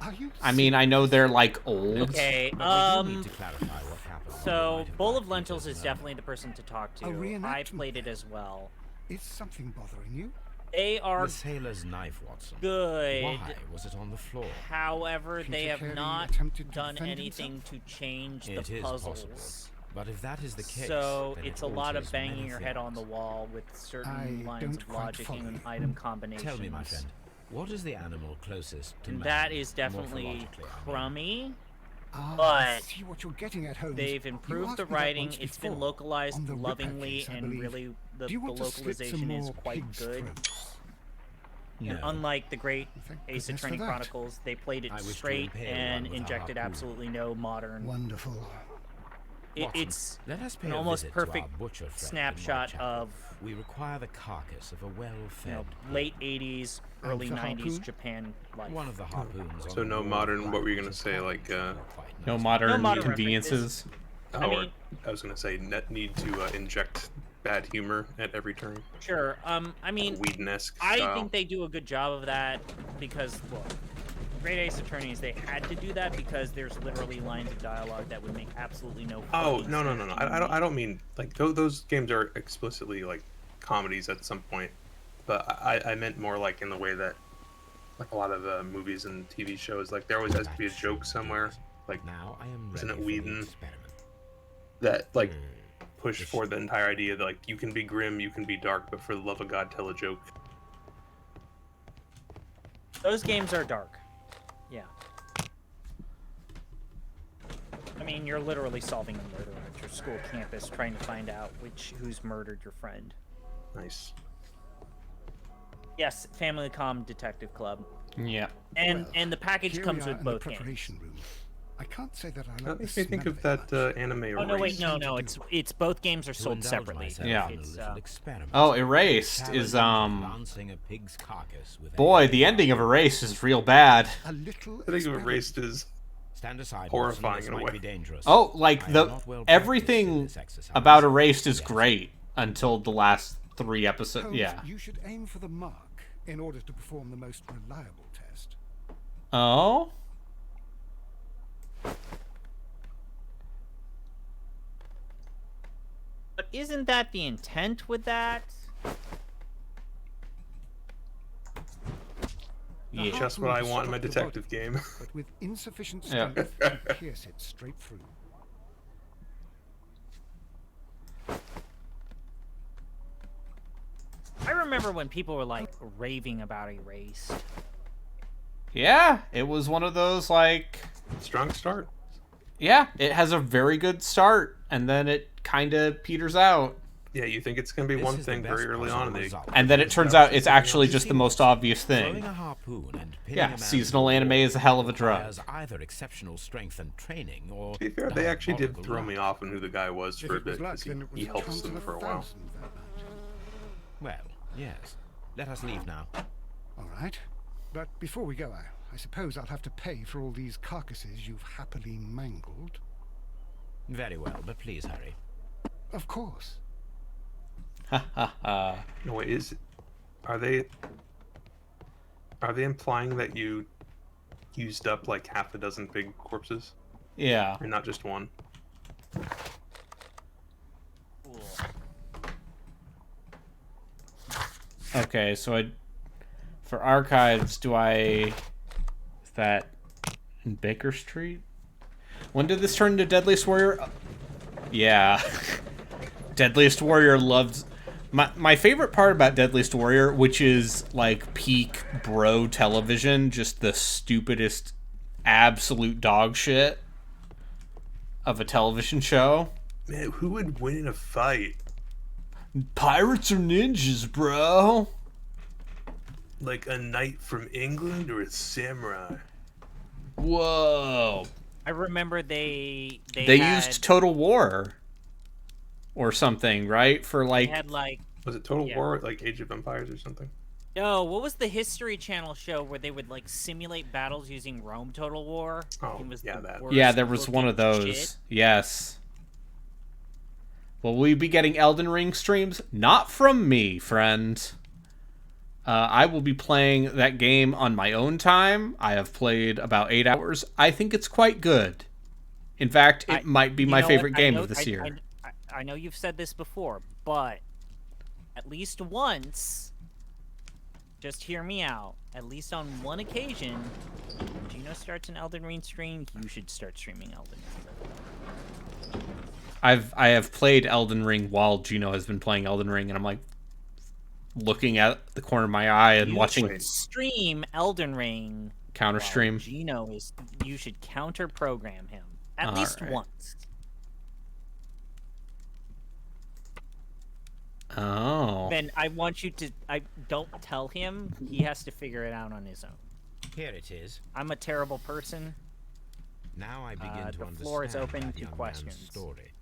Are you I mean, I know they're like old. Okay, But I do need to clarify what capital. So, might have Bowl brought of Lentils Peter's is learning. definitely the person to talk to. A I reenactment played it then? as well. Is something bothering you? They are The sailor's knife, Watson. good. Why was it on the floor? However, they Peter have Carey not attempted to done defend anything himself? to change It the is puzzles. possible. But if that is the case, So then it's it a lot of alters banging many your head on the things. wall with certain I lines don't of quite logic follow and you. item combinations. Tell me, my friend, what is the animal closest to And man? that is definitely morphologically, I mean? crummy. Ah, I But see what you're getting at, Holmes. They've You improved asked the me that writing. once It's been before, localized on the Ripper lovingly, case, I and believe. really the Do you want to slit some localization is more quite pigs' good. throats? And No. unlike the great Thank Ace goodness for Attorney that. Chronicles, they played it I wish to straight impale and one with a injected harpoon. absolutely no modern. Wonderful. Watson, It's let us pay an a almost visit to our perfect butcher friend in snapshot Whitechapel. of We require the carcass of a well-fed late 80s, early the 90s harpoon? Japan life. one of the harpoons. So on no the wall modern- of what were you gonna Blackwood's say, is like, not quite No noticeable. modern modern conveniences. I mean- I was gonna say need to inject bad humor at every turn. Sure. I mean, Whedon-esque I style. think they do a good job of that because, well, Great Ace Attorneys, they had to do that because there's literally lines of dialogue that would make absolutely no. Oh fucking no. sense. I don't mean like those games are explicitly like comedies at some point, but I meant more like in the way that like a lot of movies and TV shows, like there always has to be a joke somewhere, like Now I am Isn't ready it for the Whedon? experiment. that like Hmm. push for the entire idea that like you can be grim, you can be dark, but for the love of God, tell a joke. Those games are dark. Yeah. I mean, you're literally solving a murder at your school campus, trying to find out who's murdered your friend. Nice. Yes, Family-Com Detective Club, Yeah. and Well, the package Here comes we are with in the both games. preparation room. I can't say that I That like the makes me think smell of it that much. anime. Oh no, wait, Erased. no, it's both games are To sold indulge separately. myself Yeah. in a It's little experiment. Oh, Erased Challenge is lancing a pig's carcass with boy, a the ending of Erased is real bad. A little I think of experiment. Erased as Stand aside, horrifying Watson, in a this way. might be dangerous. Oh, like I am the not well practiced in everything this exercise. about Erased is Yes. great until the last 3 episodes. Holmes, Yeah. You should aim for the mark in order to perform the most reliable test. Oh. But isn't that the intent with that? The Yeah. just harpoon what I has want in my struck the detective body, game. but with insufficient Yeah. strength to pierce it straight through. I remember when people were like raving about Erased. Yeah, it was one of those like Strong start. yeah, it has a very good start and then it kind of peters out. Yeah, you think it's gonna be This one is the thing very best eally possible on, and they result. And then it turns out it's actually just the most obvious Throwing thing. a harpoon and pinning Yeah, a man seasonal to the anime wall is a hell of a drug. requires either exceptional strength and training or To be fair, they actually did diabolical throw luck. me off on who the guy was If for a it was bit luck, because then it was he a helps chance them in for a while. 1,000 that night. Well, yes. Let us leave now. All right. But before we go, I suppose I'll have to pay for all these carcasses you've happily mangled. Very well, but please hurry. Of course. Ha ha ha. No, wait, are they implying that you used up like half a dozen big corpses Yeah. and not just one? Okay, so for archives, is that in Baker Street? When did this turn into Deadliest Warrior? Yeah. Deadliest Warrior loves... My favorite part about Deadliest Warrior, which is like peak bro television, just the stupidest absolute dog shit of a television show. Man, who would win in a fight? Pirates or ninjas, bro? Like a knight from England or a samurai? Whoa. I remember they They used Total War or something, right? For they like had like Was it Total Yeah. War, like Age of Empires or something? no, what was the History Channel show where they would like simulate battles using Rome Total War? Oh, It was yeah, the that. worst yeah, there was one of looking those. shit. Yes. Will we be getting Elden Ring streams? Not from me, friend. I will be playing that game on my own time. I have played about 8 hours. I think it's quite good. In fact, it might be You my know favorite what? game of this year. I know you've said this before, but at least once, just hear me out. At least on one occasion, when Gino starts an Elden Ring stream, you should start streaming Elden Ring. I have played Elden Ring while Gino has been playing Elden Ring, and I'm like looking at the corner of my eye and watching stream Elden Ring. Counter stream. Gino is. You should counter program him at least once. Oh. Then I want you to. I don't tell him. He has to figure it out on his own. Here it is. I'm a terrible person. Now I begin to understand the floor is open that to young questions. man's story,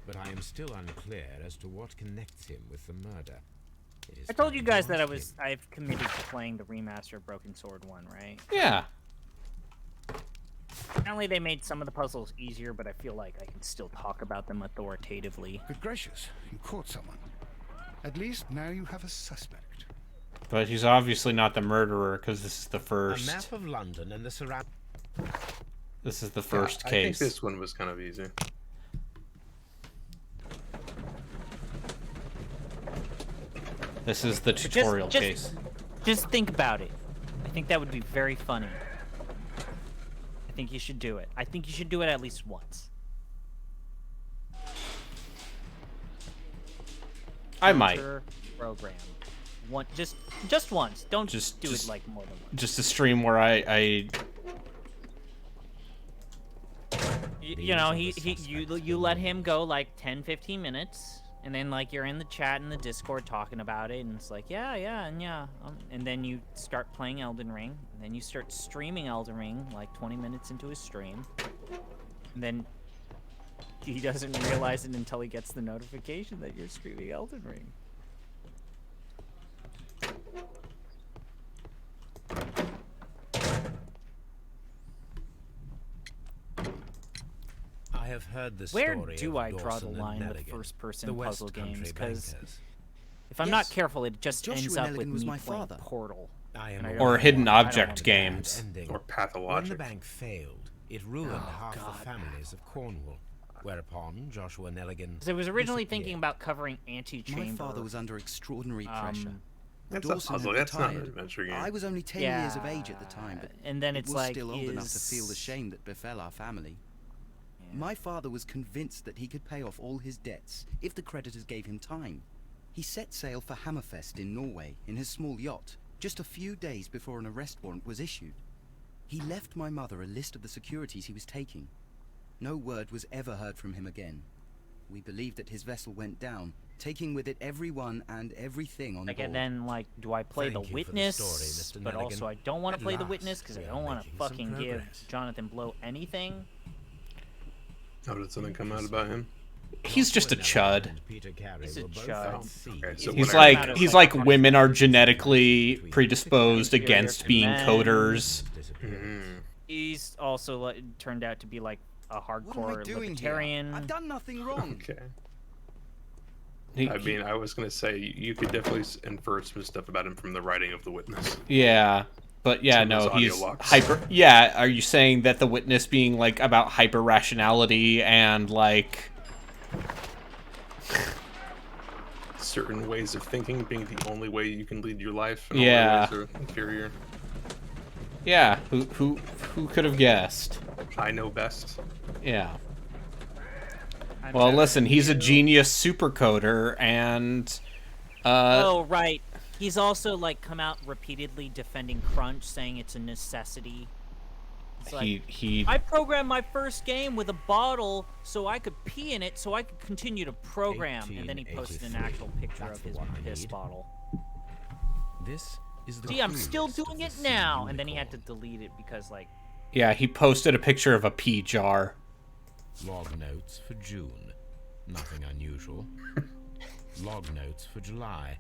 but I am still unclear as to what connects him with the murder. I told you guys that I've committed to playing the remaster of Broken Sword 1, right? Yeah. Apparently they made some of the puzzles easier, but I feel like I can still talk about them authoritatively. Good gracious, you caught someone. At least now you have a suspect. But he's obviously not the murderer, because this is the first. A map of London and the surround. This is the first I case. think this one was kind of easy. This is the tutorial case. Just think about it. I think that would be very funny. I think you should do it. I think you should do it at least once. I might. Program. Just once. Don't just do it like more than once. Just a stream where I you know, you let him go like 10-15 minutes, and then like you're in the chat in the Discord talking about it, and it's like and then you start playing Elden Ring, and then you start streaming Elden Ring like 20 minutes into his stream, and then he doesn't realize it until he gets the notification that you're streaming Elden Ring. I have heard the story. Where do I draw the line with first-person puzzle games? Because if I'm not careful, it just ends up with me playing Portal. Or hidden object games. Or Pathologic. When the bank failed, it ruined half the families of Cornwall. Whereupon Joshua Nelligan. I was originally thinking about covering Antechamber. My father was under extraordinary pressure. That's Dawson a puzzle. had That's not an retired. adventure game. I was only 10 years of age at the time, but and then it's was like, still old enough to feel the shame that befell our family. My father was convinced that he could pay off all his debts if the creditors gave him time. He set sail for Hammerfest in Norway in his small yacht, just a few days before an arrest warrant was issued. He left my mother a list of the securities he was taking. No word was ever heard from him again. We believe that his vessel went down, taking with it everyone and everything on board. And then, like, do I play the witness? But also, I don't want to play the witness because I don't want to fucking give Jonathan Blow anything. How did something come out about him? He's just a chud. He's a chud. Okay, so He's like women are genetically predisposed against being coders. He's also turned out to be like a hardcore libertarian. I've done nothing wrong. Okay. I mean, I was gonna say you could definitely infer some stuff about him from the writing of The Witness. Yeah. But yeah, no, he's hyper. Yeah, are you saying that The Witness being like about hyper rationality and like certain ways of thinking being the only way you can lead your life? And yeah. all ways are inferior. Yeah. Who could have guessed? I know best. Yeah. Well, listen, he's a genius supercoder, and oh right. He's also like come out repeatedly defending Crunch, saying it's a necessity. It's like, I programmed my first game with a bottle so I could pee in it so I could continue to program, and then he posted an actual picture of his piss bottle. This is the See, I'm still doing it now, and then he had to delete it because like. Yeah, he posted a picture of a pee jar. Log notes for June. Nothing unusual. Log notes for July.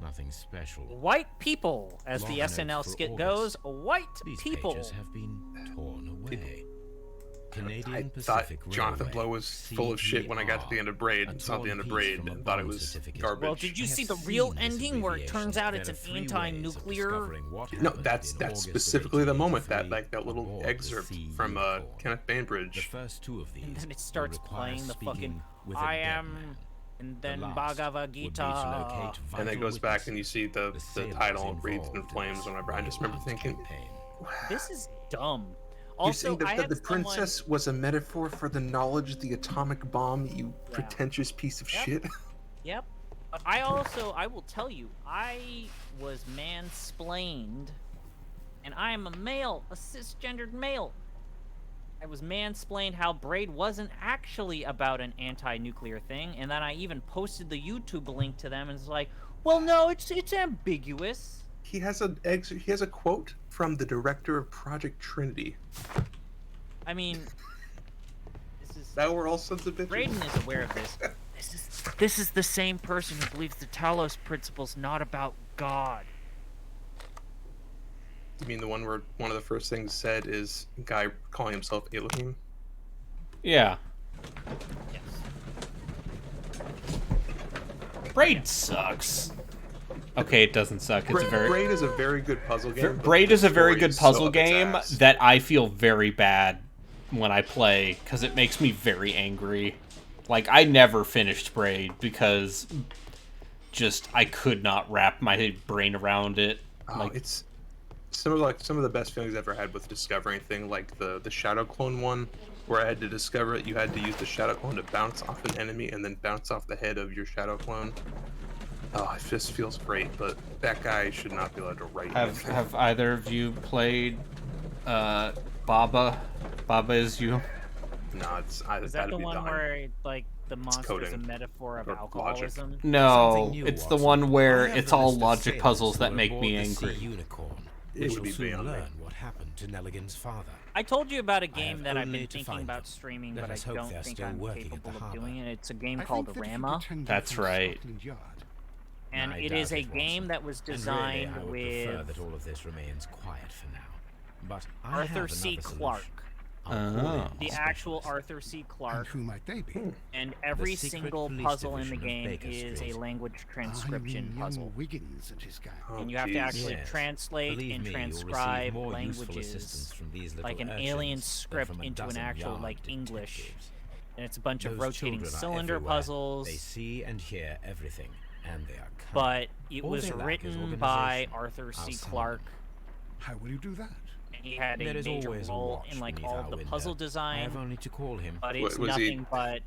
Nothing special. White people, as the SNL skit goes, white These people. pages have been torn away. Canadian I Pacific thought Jonathan Railway, Blow was full of shit when I got to the end of Braid and saw the end of Braid and thought it was garbage. Well, did you see the real ending where it turns out it's an anti-nuclear? No, that's specifically the moment that little excerpt from Kenneth Bainbridge. First two of these And then it starts playing the fucking I am, and then Bhagavad Gita. And then it goes back and you see the title Wreathed in Flames. Whenever I just remember thinking, this is dumb. You're Also, saying that the princess was a metaphor for the knowledge of the atomic bomb, you pretentious piece of shit? Yep. But I will tell you, I was mansplained, and I am a male, a cisgendered male. I was mansplained how Braid wasn't actually about an anti-nuclear thing, and then I even posted the YouTube link to them, and it's like, well, no, it's ambiguous. He has a quote from the director of Project Trinity. I mean, now we're all sons of bitches. Braden is aware of this. This is the same person who believes the Talos Principle's not about God. You mean the one where one of the first things said is a guy calling himself Elohim? Yeah. Yes. Braid sucks. Okay, it doesn't suck. Braid is a very good puzzle game. Braid is a very good puzzle game that I feel very bad when I play because it makes me very angry. Like, I never finished Braid because just I could not wrap my brain around it. Oh, it's some of the best feelings I've ever had with discovering thing, like the Shadow Clone one, where I had to discover it. You had to use the Shadow Clone to bounce off an enemy and then bounce off the head of your Shadow Clone. Oh, it just feels great, but that guy should not be allowed to write. Have either of you played Baba? Baba Is You? No, is that the one where like the monster is a metaphor of alcoholism? Logic. No, it's the one where it's all logic puzzles that make me angry. It would be beyond learn what happened to Nelligan's father. I told you about a game that I've been thinking about streaming, but I don't think I'm capable of doing it. It's a game called Rama. That's right. And it is a game that was designed with that all of this remains quiet for now. But Arthur C. Clarke. The actual Arthur C. Clarke. And who might they be? And every single puzzle in the game is a language transcription puzzle. Wiggins and his guy. And you have to actually translate and transcribe languages like an alien script into an actual like English. And it's a bunch of rotating cylinder puzzles. They see and hear everything, and they are kind. But it was written by Arthur C. Clarke. How will you do that? He had a major role in like all the puzzle design. I have only to call him. But it's nothing but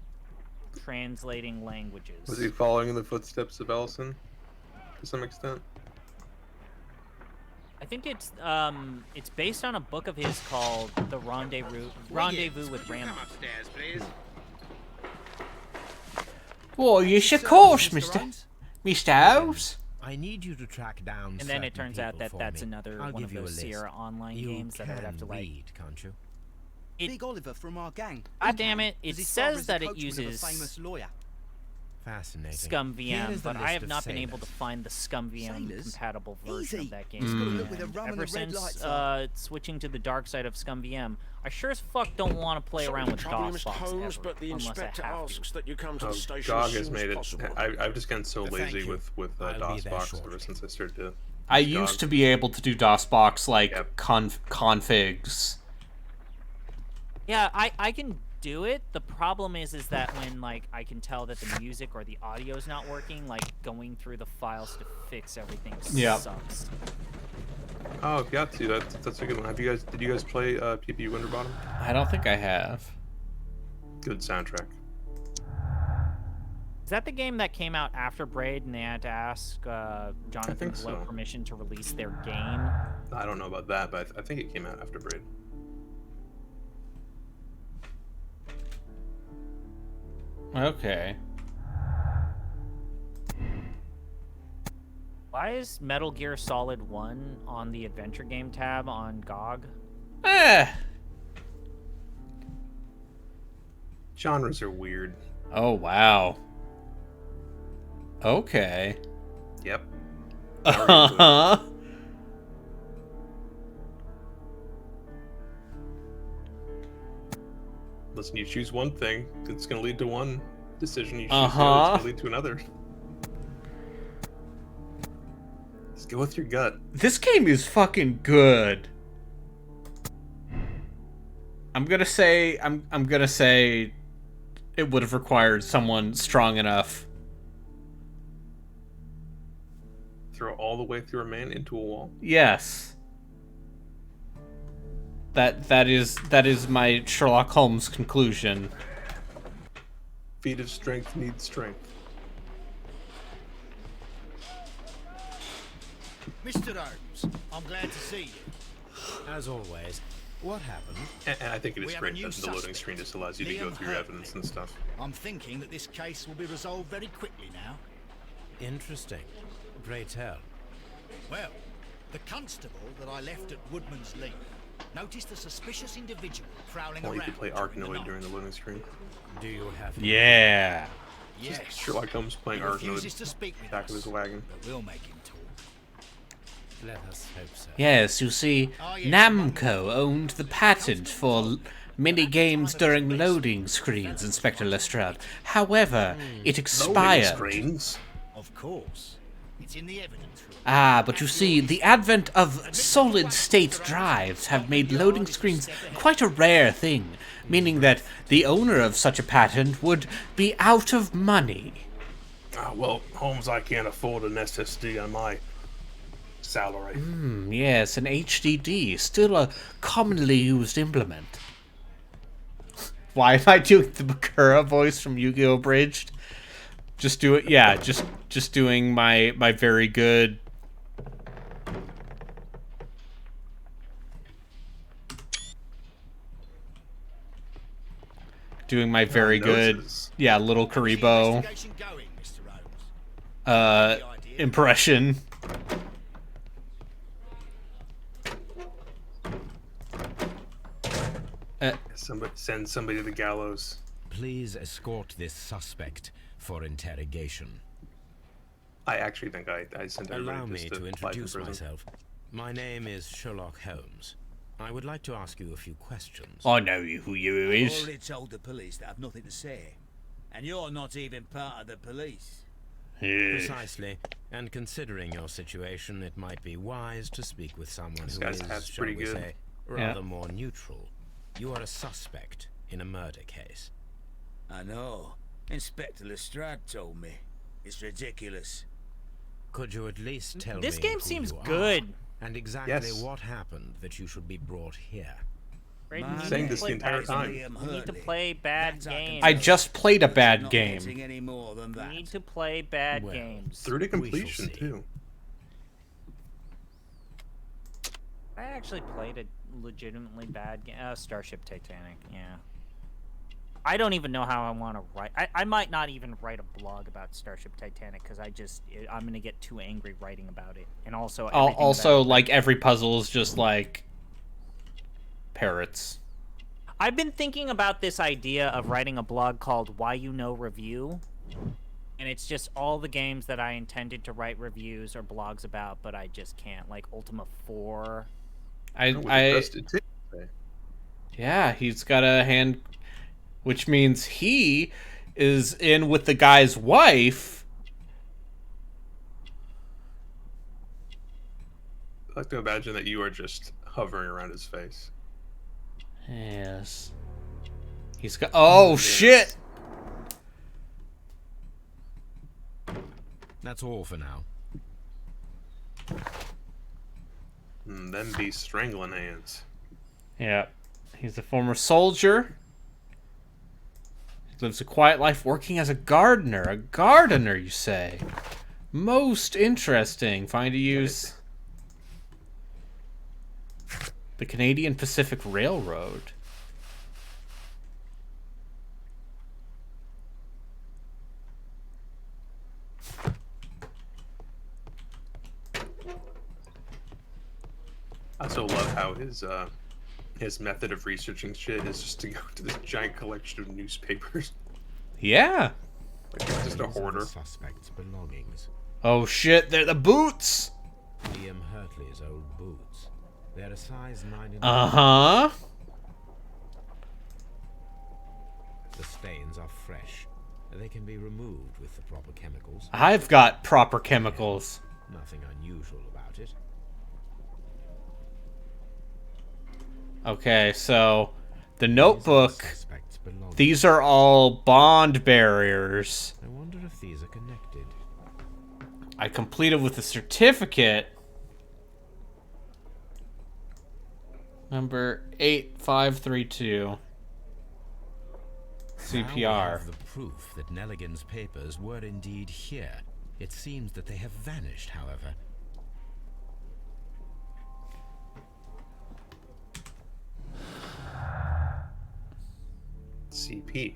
translating languages. Was he following in the footsteps of Ellison to some extent? I think it's based on a book of his called The Rendezvous with Rambo. Well, yes, of course, Mr. House. I need you to track down. And then it turns out that that's another one of those Sierra Online games that I would have to like. Read, can't you? Big Oliver from our gang. God damn it! It says that it uses famous lawyer. Fascinating. Scum VM, but I have not been able to find the Scum VM compatible version of that game. Ever since switching to the dark side of Scum VM, I sure as fuck don't want to play around with DOSBox Holmes, ever, but the unless I inspector have asks to. that you come to the station GOG as has soon made as it. possible. I've just gotten so lazy with I'll be there DOSBox shortly. ever since I started to. I used to be able to do DOSBox like configs. Yeah, I can do it. The problem is that when like I can tell that the music or the audio is not working, like going through the files to fix everything sucks. Oh, if you got to, that's a good one. Did you guys play PP Winterbottom? I don't think I have. Good soundtrack. Is that the game that came out after Braid and they had to ask Jonathan Blow permission to release their game? I don't know about that, but I think it came out after Braid. Okay. Why is Metal Gear Solid 1 on the Adventure Game tab on GOG? Genres are weird. Oh, wow. Okay. Yep. Uh-huh. Listen, you choose one thing, it's going to lead to one decision. You choose the other, it's going to lead to another. Just go with your gut. This game is fucking good. I'm gonna say it would have required someone strong enough. Throw all the way through a man into a wall. Yes. That is my Sherlock Holmes conclusion. Feat of strength needs strength. Mr. Holmes, I'm glad to see you. As always, what happened? And I think it is We have a great new that the loading suspect, screen just allows you to go Liam through your Hurley. evidence and stuff. I'm thinking that this case will be resolved very quickly now. Interesting. Pray tell. Well, the constable that I left at Woodman's Lee noticed a suspicious individual prowling Or around. you could play during the Arkanoid night. during the loading screen. Do you have... Yeah. Yes. Sherlock Holmes playing He refuses Arkanoid to speak with back of us, his wagon. but we'll make him talk. Let us hope so. Yes, you see, Namco owned the patent for mini games during loading screens, Inspector Lestrade. However, it Loading expired. screens? Of course. It's in the evidence room. Ah, but you see, the advent of solid-state drives have made loading screens quite a rare thing, meaning that the owner of such a patent would be out of money. Well, Holmes, I can't afford an SSD on my salary. Yes, an HDD, still a commonly used implement. Why am I doing the Bakura voice from Yu-Gi-Oh! Abridged? Just do it, yeah, just doing my very good... Doing my very good, Noses. yeah, little How's the Karibo investigation going, Mr. Holmes? impression. Send somebody to the gallows. Please escort this suspect for interrogation. I actually think I sent everybody Allow me just to life in introduce prison. myself. My name is Sherlock Holmes. I would like to ask you a few questions. I know who you I've is. already told the police that I've nothing to say. And you're not even part of the police. Yeah. Precisely. And considering your situation, it might be wise to speak with someone This who guy's is, hat's shall pretty we good. say, rather more neutral. You are a suspect in a murder case. I know. Inspector Lestrade told me. It's ridiculous. Could you at least tell This me game who seems you are good. and exactly Yes. what happened that you should be brought here? Right? My saying this play the entire bad time. games. Liam We need to Hurley. play bad That's I can games. I just played a But bad you're not game. getting any more than We that. need to play bad Well, games. Through to shall completion, see. too. I actually played a legitimately bad game. Starship Titanic, yeah. I don't even know how I want to write. I might not even write a blog about Starship Titanic because I'm going to get too angry writing about it. And also, everything Also, about it- like, every puzzle is just, like, parrots. I've been thinking about this idea of writing a blog called Why You Know Review. And it's just all the games that I intended to write reviews or blogs about, but I just can't. Like Ultima 4. Yeah, he's got a hand, which means he is in with the guy's wife. I like to imagine that you are just hovering around his face. Yes. He's got. Oh, shit! That's all for now. Them be strangling hands. Yeah. He's a former soldier. He lives a quiet life working as a gardener. A gardener, you say? Most interesting. Find a use. The Canadian Pacific Railroad. I also love how his method of researching shit is just to go to this giant collection of newspapers. Yeah. Like he's just a These are the hoarder. suspect's belongings. Oh shit, they're the boots! Liam Hurtley's old boots. They're a size 9 and Uh-huh. fresh. They can be removed with the proper chemicals. I've got proper chemicals. Nothing unusual about it. Okay, so the notebook, these are all bond barriers. I wonder if these are connected. I completed with a certificate. Number 8532. Now we CPR. have the proof that Nelligan's papers were indeed here. It seems that they have vanished, however. CP.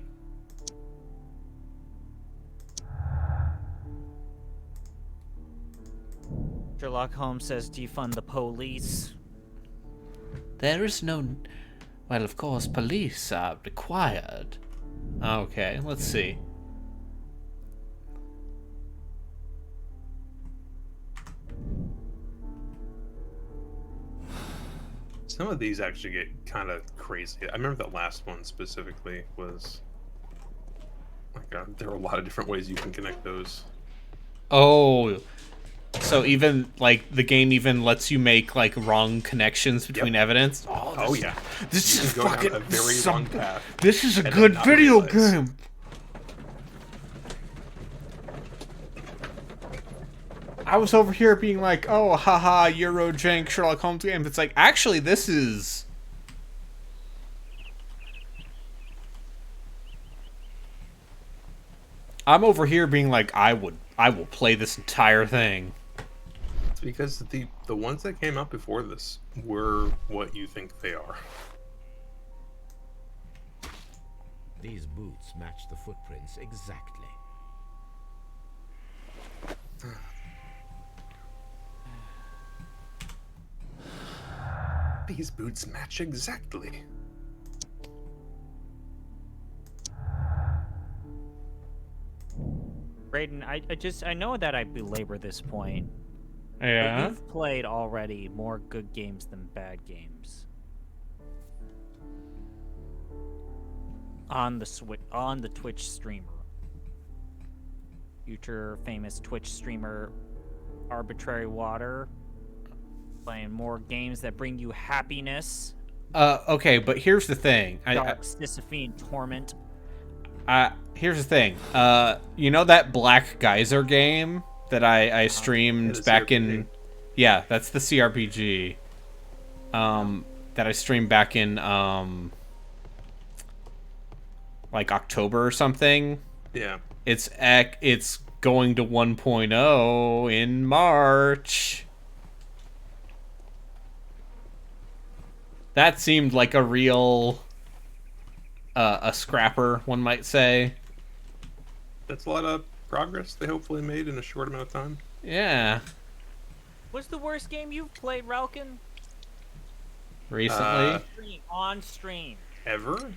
Sherlock Holmes says defund the police. There is no... Well, of course, police are required. Okay, let's see. Some of these actually get kind of crazy. I remember the last one specifically was... Like, there are a lot of different ways you can connect those. Oh, so even, like, the game even lets you make, like, wrong connections between evidence? Oh, yeah. This You is can go down fucking... a very wrong path. This is a and good then not video realize. game! I was over here being like, oh, haha, Eurojank Sherlock Holmes game. It's like, actually, this is... I'm over here being like, I will play this entire thing. It's because the ones that came out before this were what you think they are. These boots match the footprints exactly. These boots match exactly. Brayden, I know that I belabor this point. Yeah? But you've played already more good games than bad games. On the Twitch streamer. Future famous Twitch streamer Arbitrary Water. Playing more games that bring you happiness. Okay, but here's the thing. Dark Sisyphean torment. Here's the thing. You know that Black Geyser game that I streamed back in... Yeah, that's the CRPG. That I streamed back in, like October or something. Yeah. It's going to 1.0 in March. That seemed like a real... a scrapper, one might say. That's a lot of progress they hopefully made in a short amount of time. Yeah. What's the worst game you've played, Ralkin? Recently? On stream. Ever?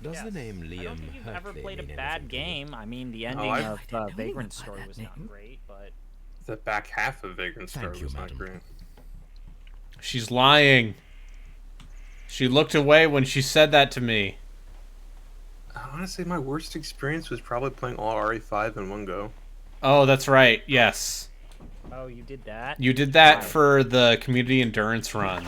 Does the name Liam I don't think you've ever Hurtley played a mean bad anything to game. I mean, the ending of Vagrant Story was not great, but... The back half of Vagrant Story was not great. She's lying. She looked away when she said that to me. Honestly, my worst experience was probably playing all RE5 in one go. Oh, that's right. Yes. Oh, you did that? You did that for the community endurance run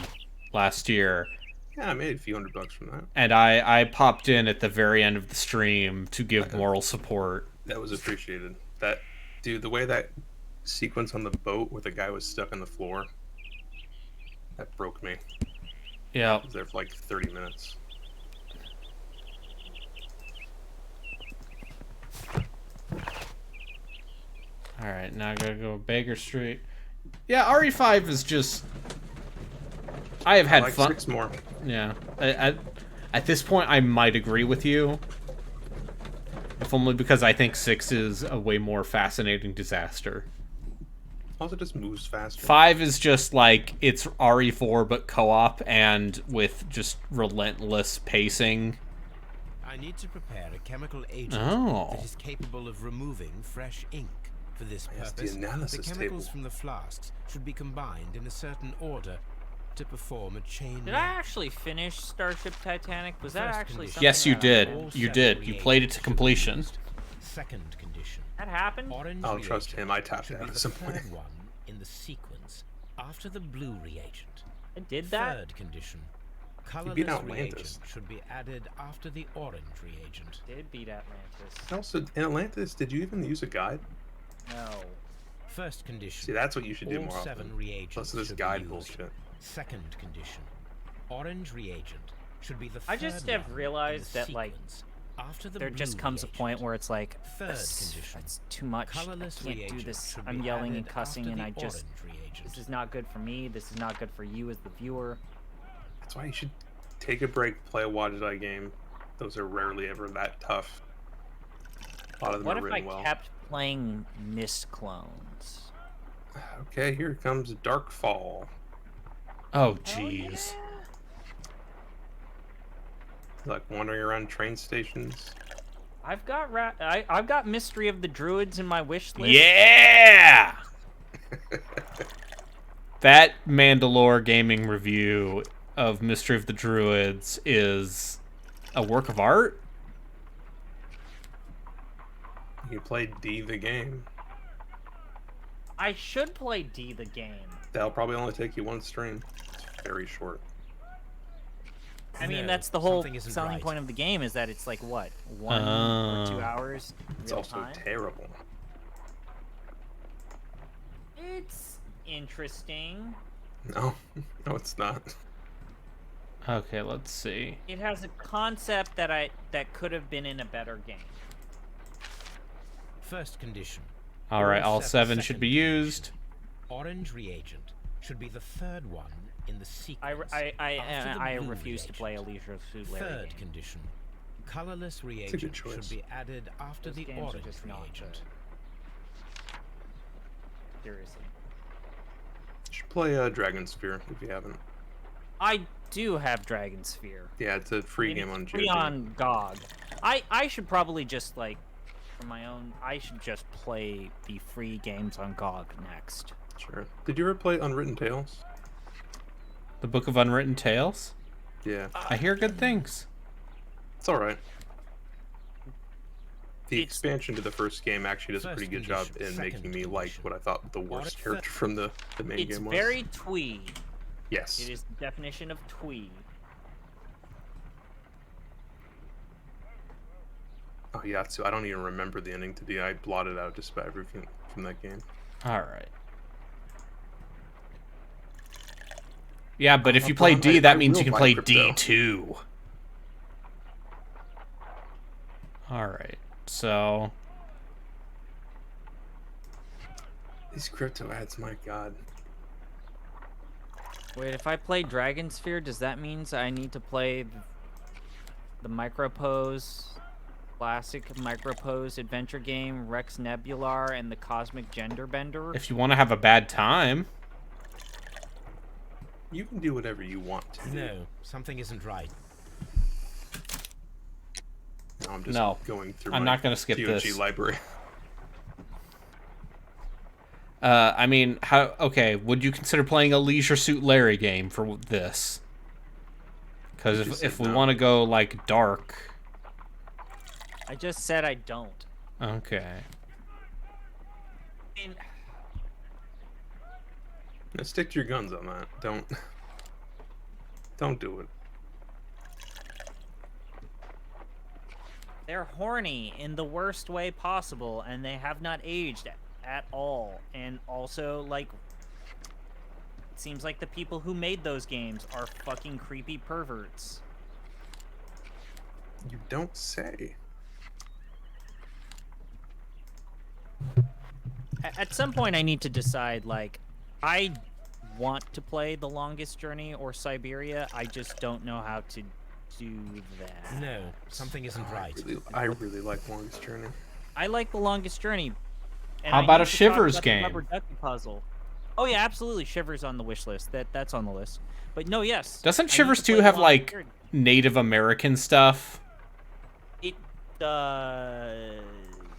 last year. Yeah, I made a few $100 from that. And I popped in at the very end of the stream to give moral support. That was appreciated. That, dude, the way that sequence on the boat where the guy was stuck on the floor, that broke me. Yeah. I was there for like 30 minutes. Alright, now I gotta go Baker Street. Yeah, RE5 is just... I have had like fun. 6 more. Yeah. At this point, I might agree with you. If only because I think 6 is a way more fascinating disaster. Also just moves faster. 5 is just like, it's RE4 but co-op and with just relentless pacing. I need to prepare a chemical agent that is capable of removing fresh ink. For this Yes, the purpose, analysis the chemicals table. from the flasks should be combined in a certain order. to perform a chain. Did I actually finish Starship Titanic? Was that First actually condition. something Yes, you that I did. finished? You did. You played it to completion. Second condition. That happened? Orange I'll trust reagent him. I tapped should out be at the some point. third one in the sequence after the blue reagent. I did that? Third condition. beat Colorless Atlantis. reagent should be added after the orange reagent. Did beat Atlantis. Also, in Atlantis, did you even use a guide? No. First condition. See, that's what you should do All more 7 often. reagents Less of this should be guide used. bullshit. Second condition. Orange reagent should be the I just third have one in realized the that, like, sequence after the there just blue comes a point reagent. where it's like, Third "That's- condition. It's too much. I Colorless can't do reagent this. should I'm be yelling and added cussing, after and the I just... orange reagent. This is not good for me. This is not good for you as the viewer. That's why you should take a break, play a Watch Eye game. Those are rarely ever that tough. A lot of them What are if written I well. kept playing Mist Clones? Okay, here comes Darkfall. Oh, jeez. Like wandering around train stations. I've got I've got Mystery of the Druids in my wish list. Yeah! That Mandalore gaming review of Mystery of the Druids is a work of art. You played D the game. I should play D the game. That'll probably only take you one stream. It's very short. I mean, No, that's the whole something isn't selling right. point of the game is that it's like, what, 1 or 2 Oh. hours It's real also time? terrible. It's interesting. No, no, it's not. Okay, let's see. It has a concept that could have been in a better game. First condition. All right, all 7 second should be condition. used. Orange reagent should be the third one in the sequence. I after the blue refuse to play a reagent. Leisure Suit Larry Third game. condition. Colorless a good reagent should choice. be added after Those the games are orange just not reagent. Seriously. You should play Dragon Sphere if you haven't. I do have Dragon Sphere. Yeah, it's a free I mean, game on it's free GOG. on GOG. I should probably just, like, for my own, I should just play the free games on GOG next. Sure. Did you ever play Unwritten Tales? The Book of Unwritten Tales? Yeah. I hear good things. It's alright. The It's- expansion to the first game actually does a First pretty good job condition, in second making me like condition. what I thought the worst Audit character from the main It's game was. very twee. Yes. It is the definition of twee. Oh yeah, so I don't even remember the ending to be. I blotted out just about everything from that game. All right. Yeah, but if you Up play on, D, I that means you will can buy play crypto. D2. All right. So, These crypto ads, my god. Wait, if I play Dragon Sphere, does that mean I need to play the Micropose, classic Micropose adventure game, Rex Nebular, and the Cosmic Gender Bender? if you want to have a bad time, You can do whatever you want to. No, something isn't right. No, I'm just No, going through I'm my not gonna skip GOG this. library. I mean, how? Okay, would you consider playing a Leisure Suit Larry game for this? Because You if we said no. want to go like dark, I just said I don't. okay. I mean, Now stick to your guns on that. Don't do it. they're horny in the worst way possible, and they have not aged at all. And also, like, it seems like the people who made those games are fucking creepy perverts. You don't say. At some point, I need to decide, like, I want to play The Longest Journey or Siberia. I just don't know how to do that. No, something isn't right. I really like Longest Journey. I like The Longest Journey. and How I about need a to talk Shivers about the game? Rubber Ducky puzzle. Oh yeah, absolutely. Shivers on the wish list. That's on the list. But no, yes. Doesn't I need Shivers to 2 play The have Longest like Journey. Native American stuff? It does.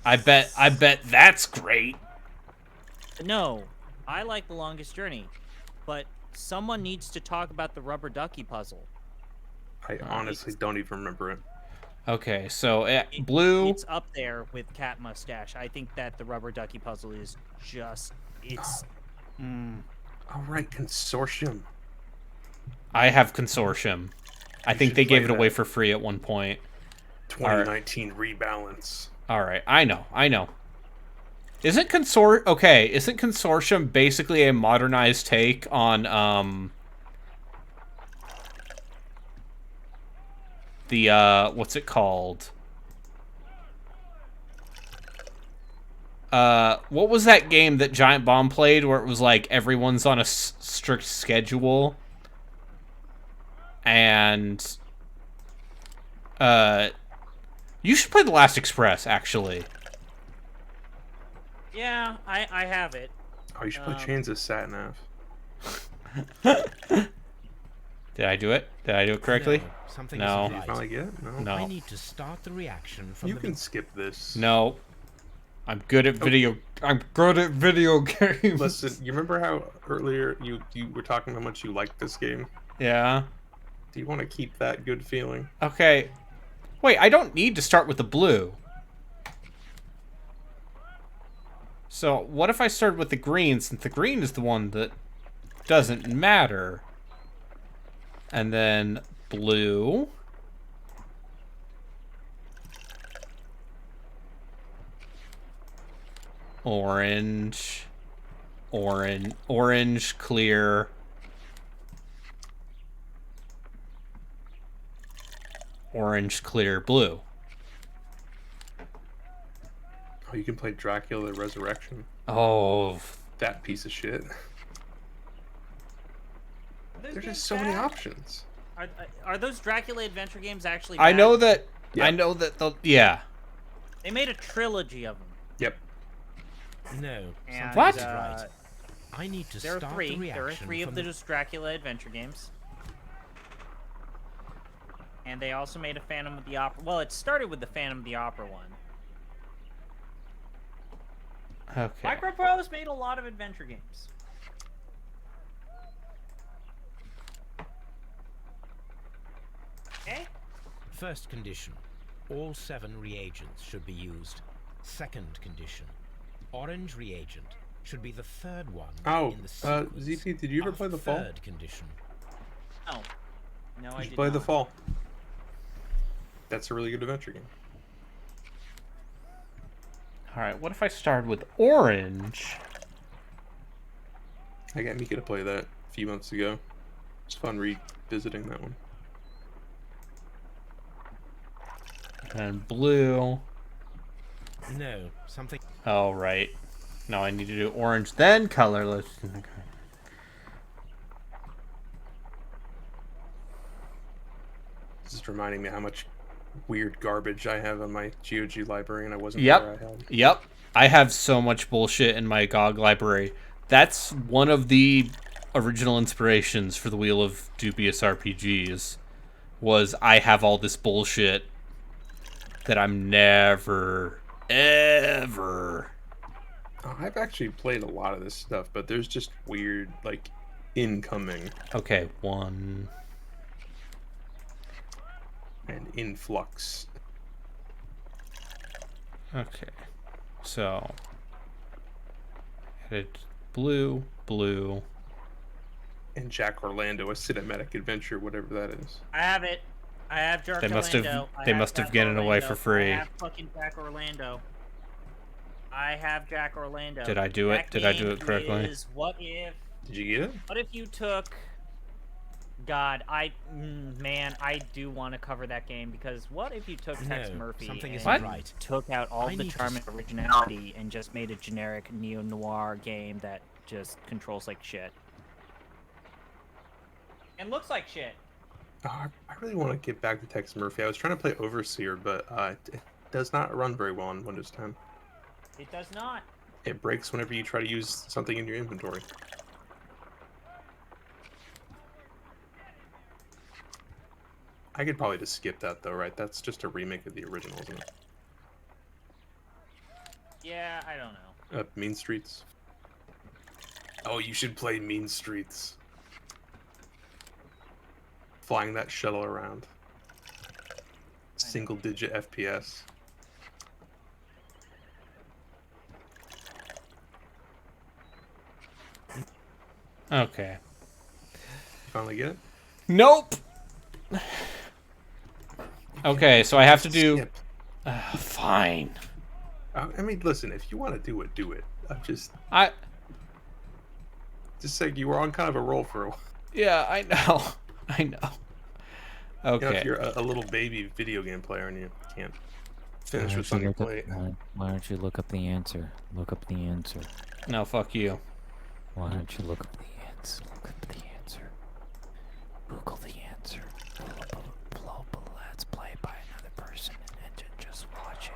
I bet that's great. No, I like The Longest Journey, but someone needs to talk about the rubber ducky puzzle. I honestly don't even remember it. Okay, so blue. It's up there with Cat Mustache. I think that the rubber ducky puzzle is just it's. All right, Consortium. I have Consortium. I think should they gave play it away that. for free at one point. 2019 rebalance. All right, I know. Isn't Consortium basically a modernized take on the what's it called? What was that game that Giant Bomb played where it was like everyone's on a strict schedule? And you should play The Last Express, actually. Yeah, I have it. Oh, you should play Chains of Satnav. Did I do it? Did I do it correctly? No, something No. isn't Did you right. finally get it? No. No. I need to start the reaction from You the can skip this. No. I'm good at video. I'm good at video games. Listen, you remember how earlier you were talking how much you liked this game? Yeah. Do you want to keep that good feeling? Okay. Wait, I don't need to start with the blue. So, what if I started with the green, since the green is the one that doesn't matter? And then blue. Orange. Orange, clear. Orange, clear, blue. Oh, you can play Dracula Resurrection. Oh. That piece of shit. There's just so many options. Are those Dracula adventure games actually? I bad? know that. Yeah. I know that. Yeah. They made a trilogy of them. Yep. No. And, What? Right. I need to There are start three. the reaction There are three of from those Dracula adventure games. And they also made a Phantom of the Opera. Well, it started with the Phantom of the Opera one. Okay. Microprose made a lot of adventure games. Okay. First condition. All 7 reagents should be used. Second condition. Orange reagent should be the third one Oh, in the sequence. ZP, did you ever play The Fall? Third condition. No. No, You I should did play not. The Fall. That's a really good adventure game. Alright, what if I started with orange? I got Mika to play that a few months ago. It's fun revisiting that one. And blue. No, something. Oh, right. Now I need to do orange, then colorless. Okay. This is reminding me how much weird garbage I have on my GOG library, and I wasn't aware I had. Yep. I have so much bullshit in my GOG library. That's one of the original inspirations for the Wheel of Dubious RPGs. Was I have all this bullshit that I'm never, ever. I've actually played a lot of this stuff, but there's just weird, like, incoming Okay, 1. and influx. Okay. So, edit blue, blue. And Jack Orlando, a cinematic adventure, whatever that is. I have it. I have Jack They must have- Orlando. they must have given it away for free. I have fucking Jack Orlando. I have Jack Orlando. Did I do it? That Did I do game it correctly? Is what if? Did you get it? What if you took? God, man, I do want to cover that game because what if you took Tex No, Murphy something and isn't right. took out all I the need to charm and originality and just made a generic neo-noir game that just controls like shit and looks like shit? Oh, I really want to get back to Tex Murphy. I was trying to play Overseer, but it does not run very well on Windows 10. It does not. It breaks whenever you try to use something in your inventory. I could probably just skip that though, right? That's just a remake of the original, isn't it? Yeah, I don't know. Mean Streets. Oh, you should play Mean Streets. flying that shuttle around. Single-digit FPS. Okay. You finally get it? Nope. Okay, so I have to do. Skip. Fine. I mean, listen. If you want to do it, do it. I'm just I. saying you were on kind of a roll for a while. Yeah, I know. I know. Okay. You know, if you're a little baby video game player and you can't finish what's on your plate. Why don't you look up the answer? Look up the answer. No, fuck you. Why don't you look up the answer? Look up the answer. Google the answer. Let's play by another person and just watch it.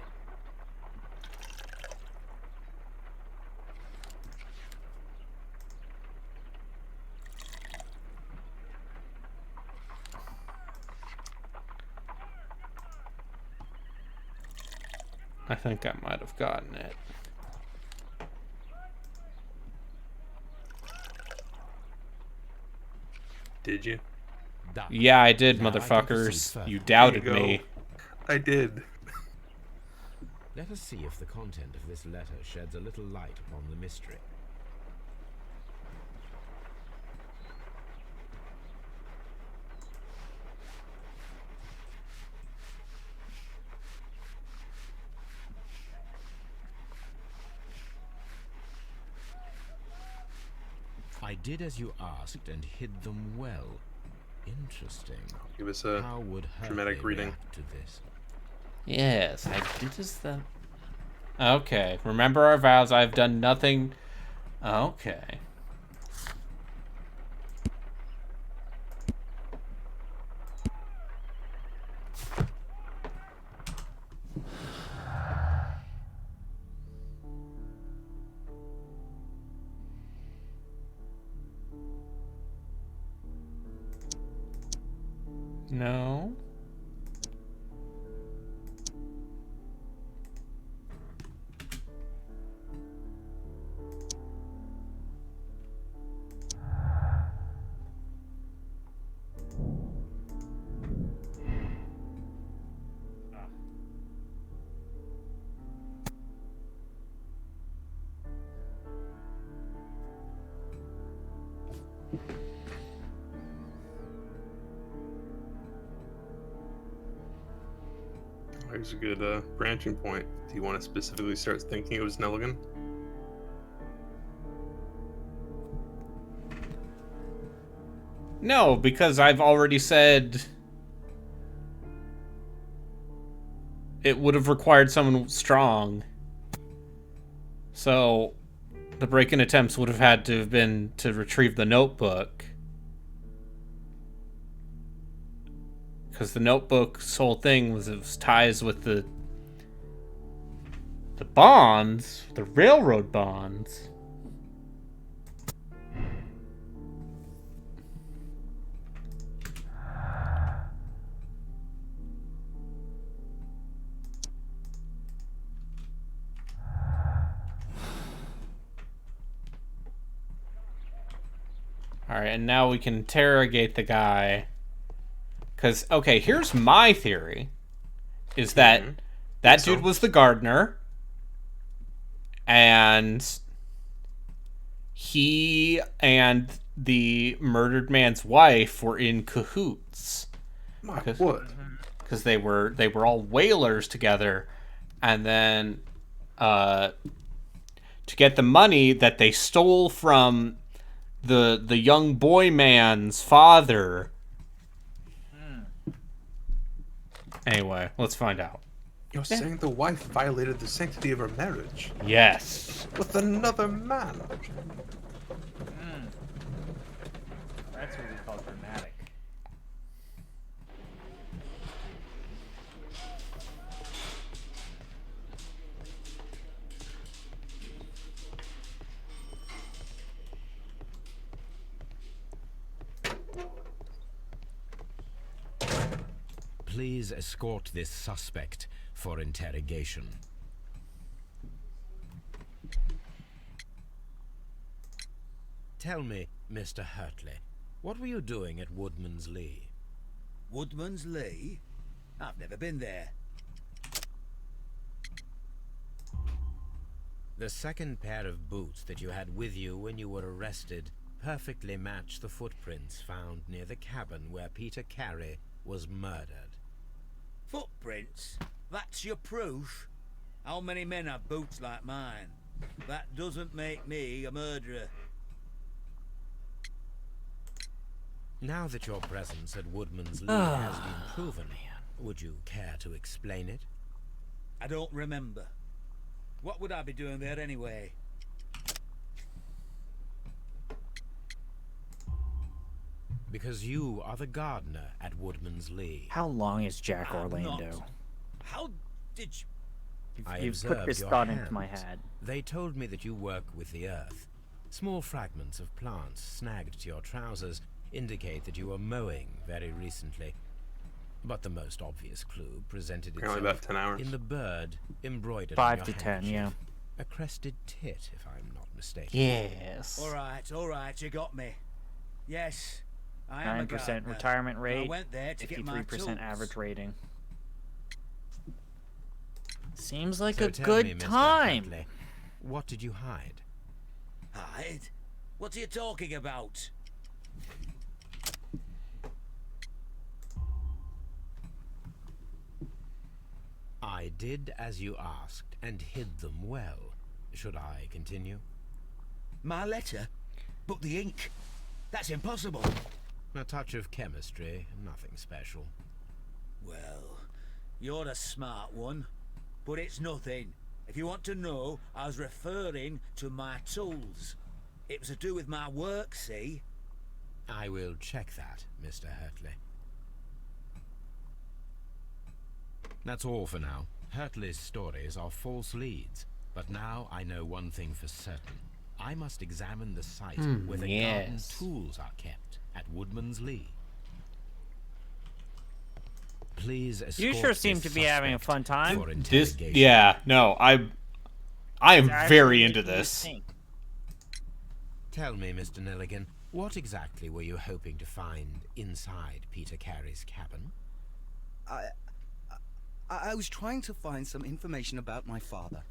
I think I might have gotten it. Did you? Yeah, I did, Now I can motherfuckers. proceed further. You doubted There you go. me. I did. Let us see if the content of this letter sheds a little light upon the mystery. I did as you asked and hid them well. Interesting. Give us a How would dramatic Hurley reading. react to this? Yes, I did as the. Okay, remember our vows. I've done nothing. Okay. No. There's a good branching point. Do you want to specifically start thinking it was Nelligan? No, because I've already said it would have required someone strong. So the break-in attempts would have had to have been to retrieve the notebook. Because the notebook's whole thing was it was ties with the bonds, the railroad bonds. Alright, and now we can interrogate the guy. Because, okay, here's my theory. Is that that dude was the gardener. And he and the murdered man's wife were in cahoots. My word. Because they were all whalers together. And then to get the money that they stole from the young boy man's father. Anyway, let's find out. You're saying the wife violated the sanctity of her marriage? Yes. With another man? That's what we call dramatic. Please escort this suspect for interrogation. Tell me, Mr. Hurtley, what were you doing at Woodman's Lee? Woodman's Lee? I've never been there. The second pair of boots that you had with you when you were arrested perfectly match the footprints found near the cabin where Peter Carey was murdered. Footprints? That's your proof? How many men have boots like mine? That doesn't make me a murderer. Now that your presence at Woodman's Lee has been proven, would you care to explain it? I don't remember. What would I be doing there anyway? Because you are the gardener at Woodman's Lee. How long is Jack Orlando? Not. How did you... You've put this thought into my head. They told me that you work with the earth. Small fragments of plants snagged to your trousers indicate that you were mowing very recently. But the most obvious clue presented Apparently itself about 10 hours. in the bird embroidered 5 on to your 10, yeah. handkerchief. A crested tit, if I'm not mistaken. Yes. All right, you got me. Yes, I am a 9% gardener. retirement rate, I went there to get my 53% tools. average rating. Seems like So a tell me, good Mr. time. Huntley, what did you hide? Hide? What are you talking about? I did as you asked and hid them well. Should I continue? My letter? But the ink? That's impossible. A touch of chemistry, nothing special. Well, you're a smart one. But it's nothing. If you want to know, I was referring to my tools. It was to do with my work, see? I will check that, Mr. Hurtley. That's all for now. Hurtley's stories are false leads. But now I know one thing for certain. I must examine the site where the garden tools are kept at Woodman's Lee. Please escort You sure seem this to be having a suspect fun time. for This, interrogation. yeah, no, I am It's very actually into making me this. think. Tell me, Mr. Nelligan, what exactly were you hoping to find inside Peter Carey's cabin? I was trying to find some information about my father.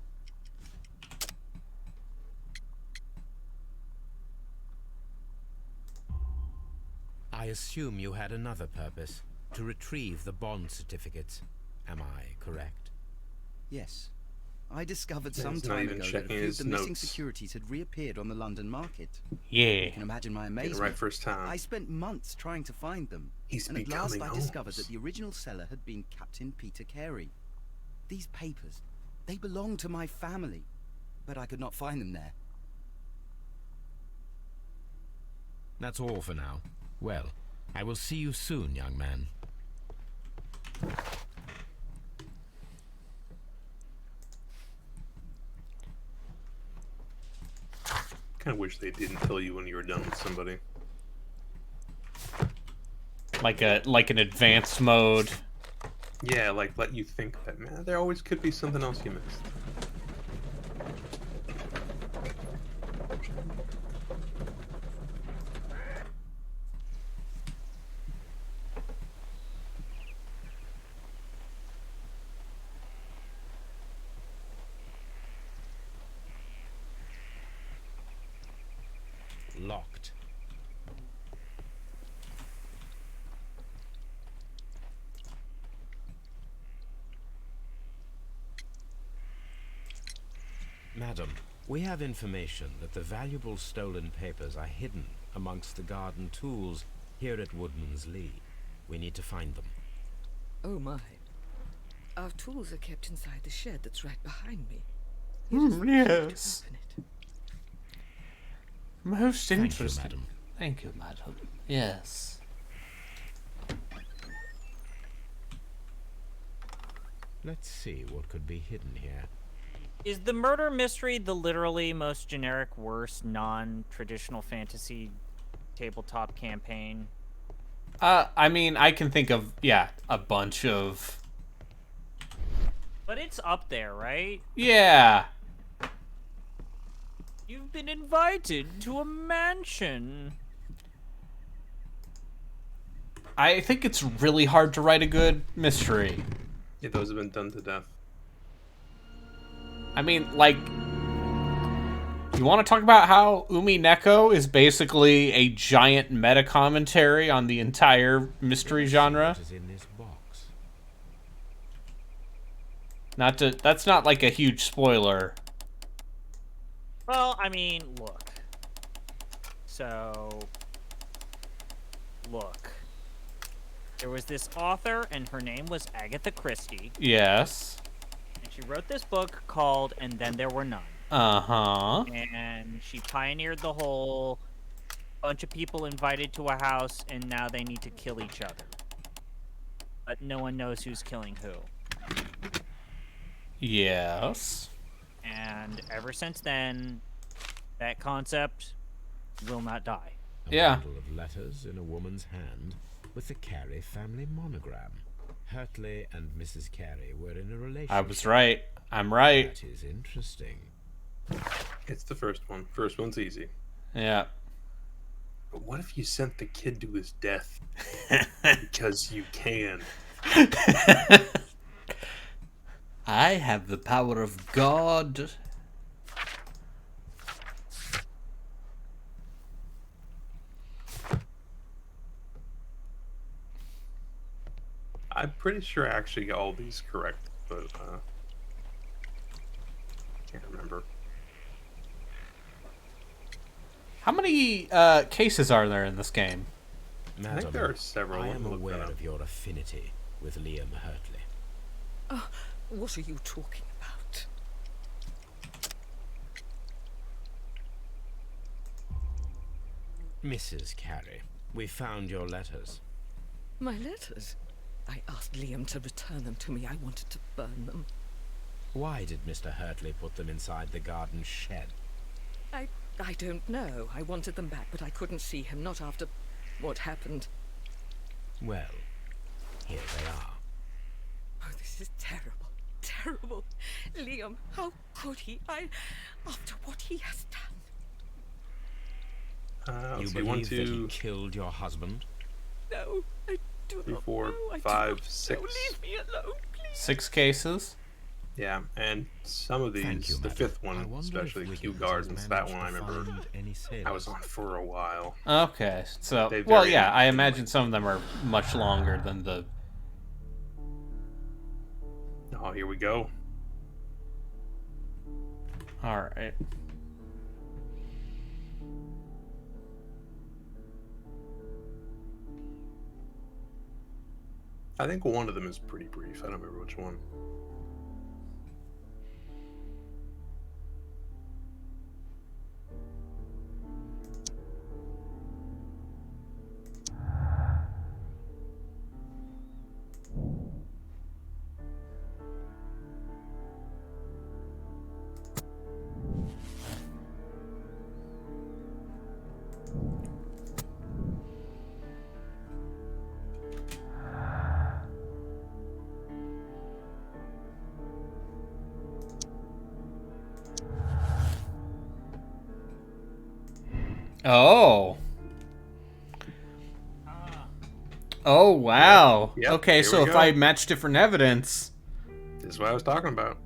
I assume you had another purpose, to retrieve the bond certificates. Am I correct? Yes. I discovered Yeah, some he's not time even ago that a checking few of his the missing notes. securities had reappeared on the London market. Yeah. You can imagine my Getting amazement. right first time. I spent months trying to find them, He's and at last becoming I discovered Holmes. that the original seller had been Captain Peter Carey. These papers, they belonged to my family, but I could not find them there. That's all for now. Well, I will see you soon, young man. Kind of wish they didn't tell you when you were done with somebody. Like an advanced mode. Yeah, like let you think that, man, there always could be something else you missed. Locked. Madam, we have information that the valuable stolen papers are hidden amongst the garden tools here at Woodman's Lee. We need to find them. Oh my. Our tools are kept inside the shed that's right behind me. It is not safe to Yes. open it. Most Thank you, interesting. madam. Thank you, madam. Yes. Let's see what could be hidden here. Is the murder mystery the literally most generic, worst, non-traditional fantasy tabletop campaign? I mean, I can think of, yeah, a bunch of... But it's up there, right? Yeah. You've been invited to a mansion. I think it's really hard to write a good mystery. Yeah, those have been done to death. I mean, like, you want to talk about how Umi Neko is basically a giant meta commentary on the entire mystery genre? What is in this box? That's not like a huge spoiler. Well, I mean, look. Look. There was this author, and her name was Agatha Christie. Yes. And she wrote this book called And Then There Were None. Uh-huh. And she pioneered the whole bunch of people invited to a house, and now they need to kill each other. But no one knows who's killing who. Yes. And ever since then, that concept will not die. A bundle of letters in a woman's hand with the Carey family monogram. Hurtley and Mrs. Carey were in a relationship. I was right. I'm right. That is interesting. It's the first one. First one's easy. Yeah. But what if you sent the kid to his death? Because you can. I have the power of God. I'm pretty sure I actually got all these correct, but can't remember. How many cases are there in this game? I think there are several. I Let am me look aware that up. of your affinity with Liam Hurtley. Oh, what are you talking about? Mrs. Carey, we found your letters. My letters? I asked Liam to return them to me. I wanted to burn them. Why did Mr. Hurtley put them inside the garden shed? I don't know. I wanted them back, but I couldn't see him, not after what happened. Well, here they are. Oh, this is terrible. Terrible. Liam, how could he? After what he has done. You So you want believe that he to killed your husband? No, I do 3, not 4, know. I do 5, not 6. know. Leave me alone, please. 6 cases? Yeah, and some of Thank these, you, the madam. fifth I one, wonder if especially Kew Wiggins has Gardens, that managed one I to remember find any I was sailors. on for a while. Okay, so, They well, vary yeah, I in imagine some of them are much longer than the... Oh, here we go. Alright. I think one of them is pretty brief. I don't remember which one. Oh. Oh, wow. Yep, Okay, here so we if go. I match different evidence... This is what I was talking about.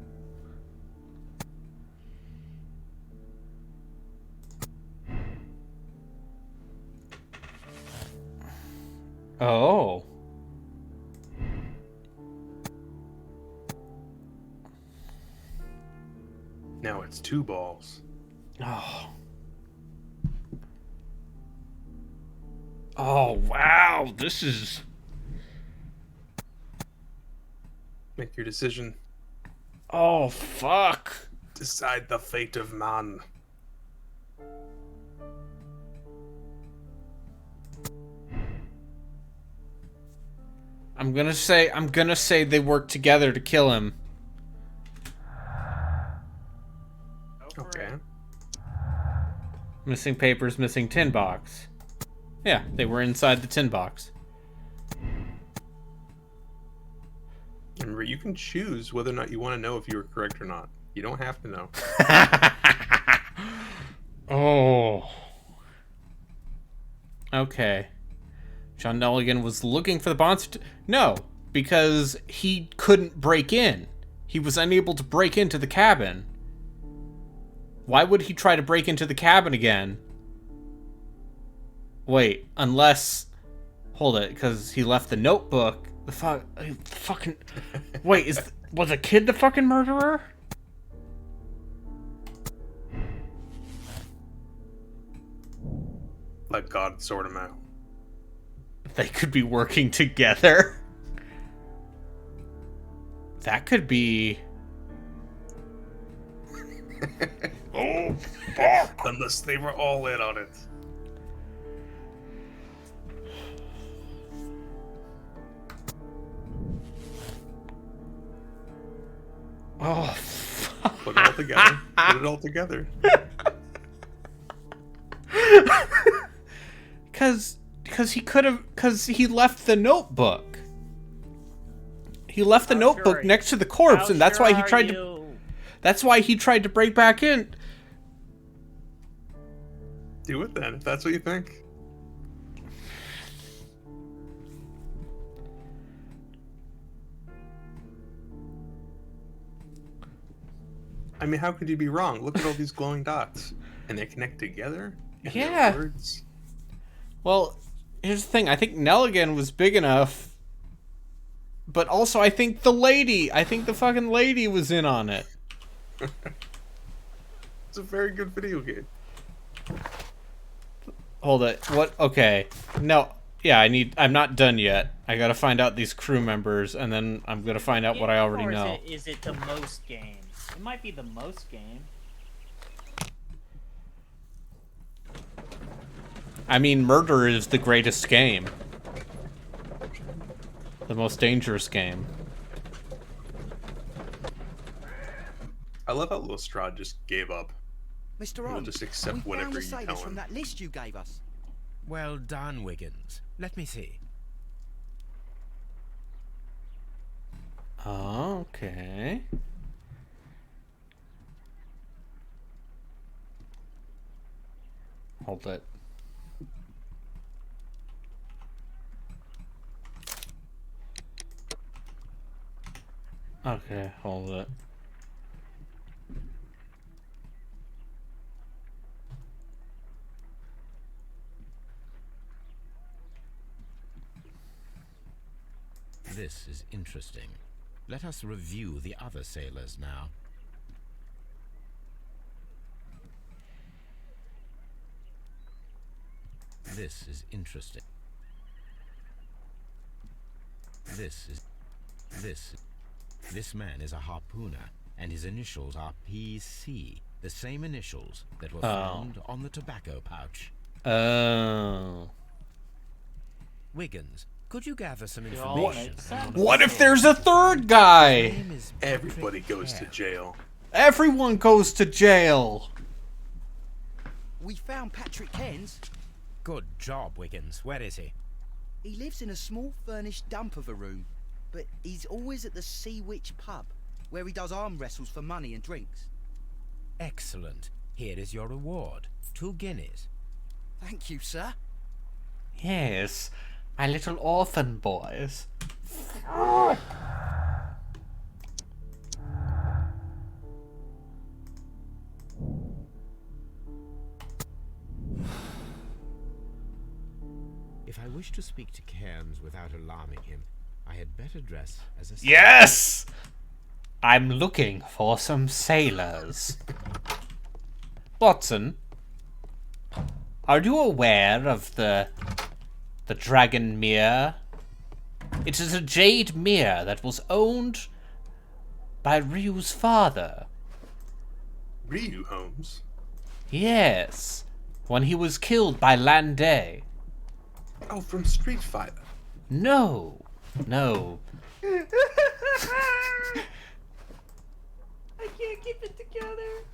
Oh. Now it's 2 balls. Oh. Oh, wow. This is... Make your decision. Oh, fuck. Decide the fate of man. I'm gonna say they work together to kill him. Okay. Missing papers, missing tin box. Yeah, they were inside the tin box. Remember, you can choose whether or not you want to know if you were correct or not. You don't have to know. Oh. Okay. John Nelligan was looking for the monster. No, because he couldn't break in. He was unable to break into the cabin. Why would he try to break into the cabin again? Wait, unless... Hold it, because he left the notebook. The fucking... Wait, was a kid the fucking murderer? Let God sort him out. They could be working together. That could be... Oh, fuck! Unless they were all in on it. Oh, fuck. Put it all together. Put it all together. Because he could have... Because he left the notebook. He left the notebook next to the corpse, and that's why he tried to... That's why he tried to break back in. Do it then, if that's what you think. I mean, how could you be wrong? Look at all these glowing dots. And they connect together? And Yeah. they're words? Well, here's the thing. I think Nelligan was big enough. But also, I think the fucking lady was in on it. It's a very good video game. Hold it. What? Okay. No. Yeah, I'm not done yet. I gotta find out these crew members, and then I'm gonna find out what I already know. Is it the most games? It might be the most game. I mean, murder is the greatest game. The most dangerous game. I love how Lestrade just gave up. Mr. He'll Holmes, just accept we whatever found the you sailors tell from him. that list you gave us. Well done, Wiggins. Let me see. Okay. Hold it. Okay, hold it. This is interesting. Let us review the other sailors now. This is interesting. This man is a harpooner, and his initials are PC, the same initials that were found on the tobacco pouch. Oh. Wiggins, could you gather some It all information? makes sense. What if there's a third guy? Everybody goes to jail. Everyone goes to jail. We found Patrick Cairns. Good job, Wiggins. Where is he? He lives in a small furnished dump of a room, but he's always at the Sea Witch pub, where he does arm wrestles for money and drinks. Excellent. Here is your reward. 2 guineas. Thank you, sir. Yes, my little orphan boys. If I wish to speak to Cairns without alarming him, I had better dress as a... Yes! I'm looking for some sailors. Watson, are you aware of the Dragon Mirror? It is a jade mirror that was owned by Ryu's father. Ryu, Holmes. Yes, when he was killed by Landais. Oh, from Street Fighter. No. I can't keep it together.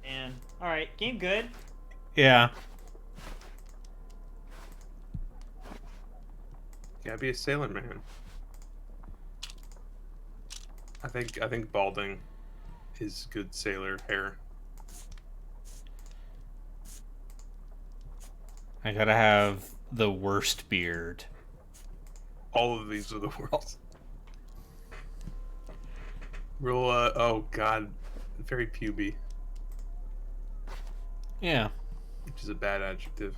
Man. Alright, game good. Yeah. Gotta be a sailor man. I think balding is good sailor hair. I gotta have the worst beard. All of these are the worst. Real, oh god, very puby, Yeah. which is a bad adjective.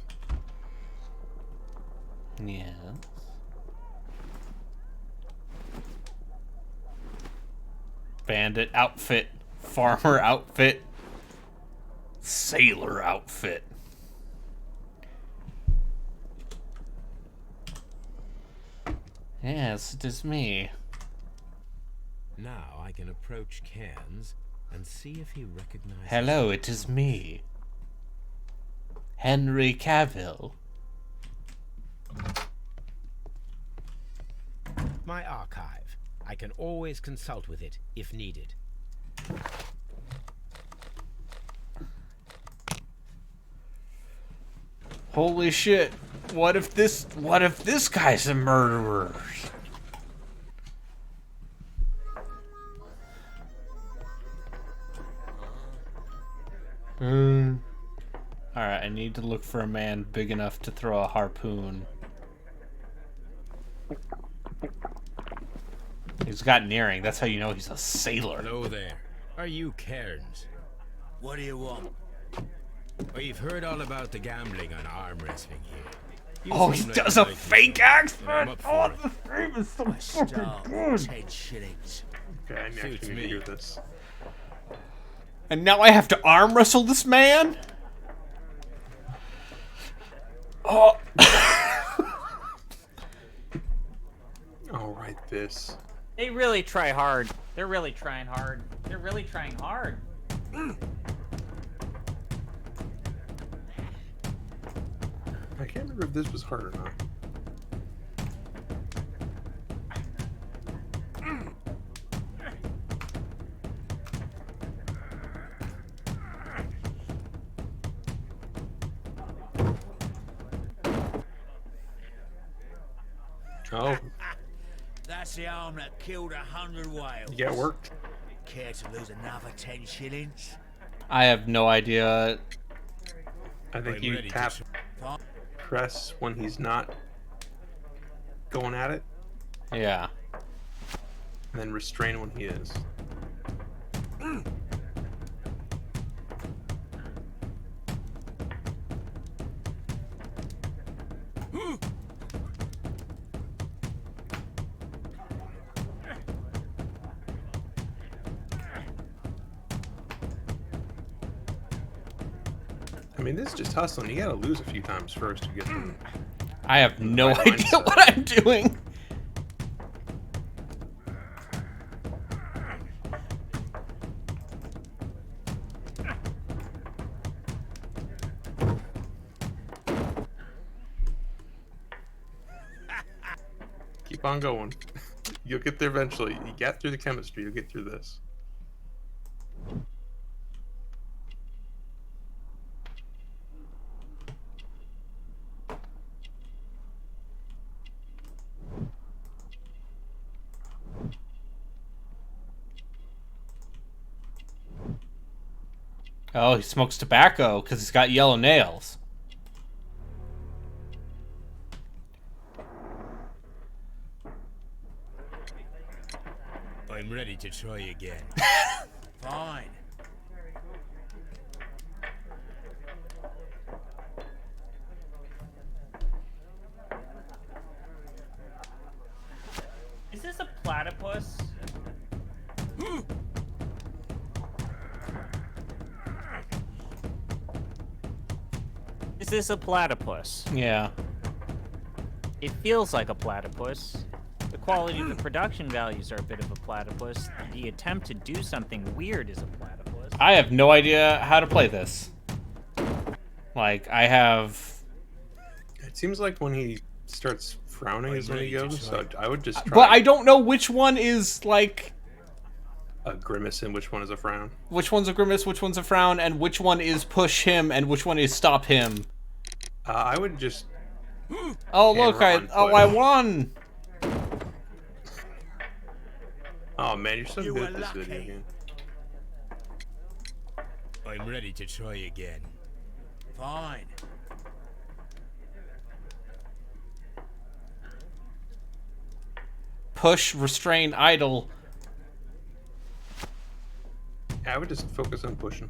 Yeah. Bandit outfit. Farmer outfit. Sailor outfit. Yes, it is me. Now I can approach Cairns and see if he recognizes... Hello, it is me. Henry Cavill. My archive. I can always consult with it if needed. Holy shit. What if this guy's a murderer? Alright, I need to look for a man big enough to throw a harpoon. He's got an earring. That's how you know he's a sailor. Hello there. Are you Cairns? What do you want? We've heard all about the gambling on arm wrestling here. You Oh, he seem like does the a type of- fake I'm accent! up Oh, for the name is so I fucking start good! with 10 shillings. Okay, I actually Suits need to me. hear this. And now I have to arm wrestle this man? Oh! All right, this. They really try hard. They're really trying hard. They're really trying hard. I can't remember if this was hard or not. Oh, That's the arm that killed 100 whales. yeah, it worked. Care to lose another 10 shillings? I have no idea. I think I'm you ready to tap Fine. press when he's not going at it, Yeah. and then restrain when he is. I mean, this is just hustling. You gotta lose a few times first to get the... I have no Right idea mindset. what I'm doing. Keep on going. You'll get there eventually. You get through the chemistry, you'll get through this. Oh, he smokes tobacco because he's got yellow nails. I'm ready to try again. Fine. Is this a platypus? Is this a platypus? Yeah. It feels like a platypus. The quality of the production values are a bit of a platypus. The attempt to do something weird is a platypus. I have no idea how to play this. Like, I have... It seems like when he starts frowning is when he goes, so I would just try But I don't know which one is, like... a grimace and which one is a frown. Which one's a grimace, which one's a frown, and which one is push him, and which one is stop him. I would just... Oh, look, Hammer on I foot. won! Oh man, you're so You good were at this video lucky. game. I'm ready to try again. Fine. Push, restrain, idle. Yeah, I would just focus on pushing.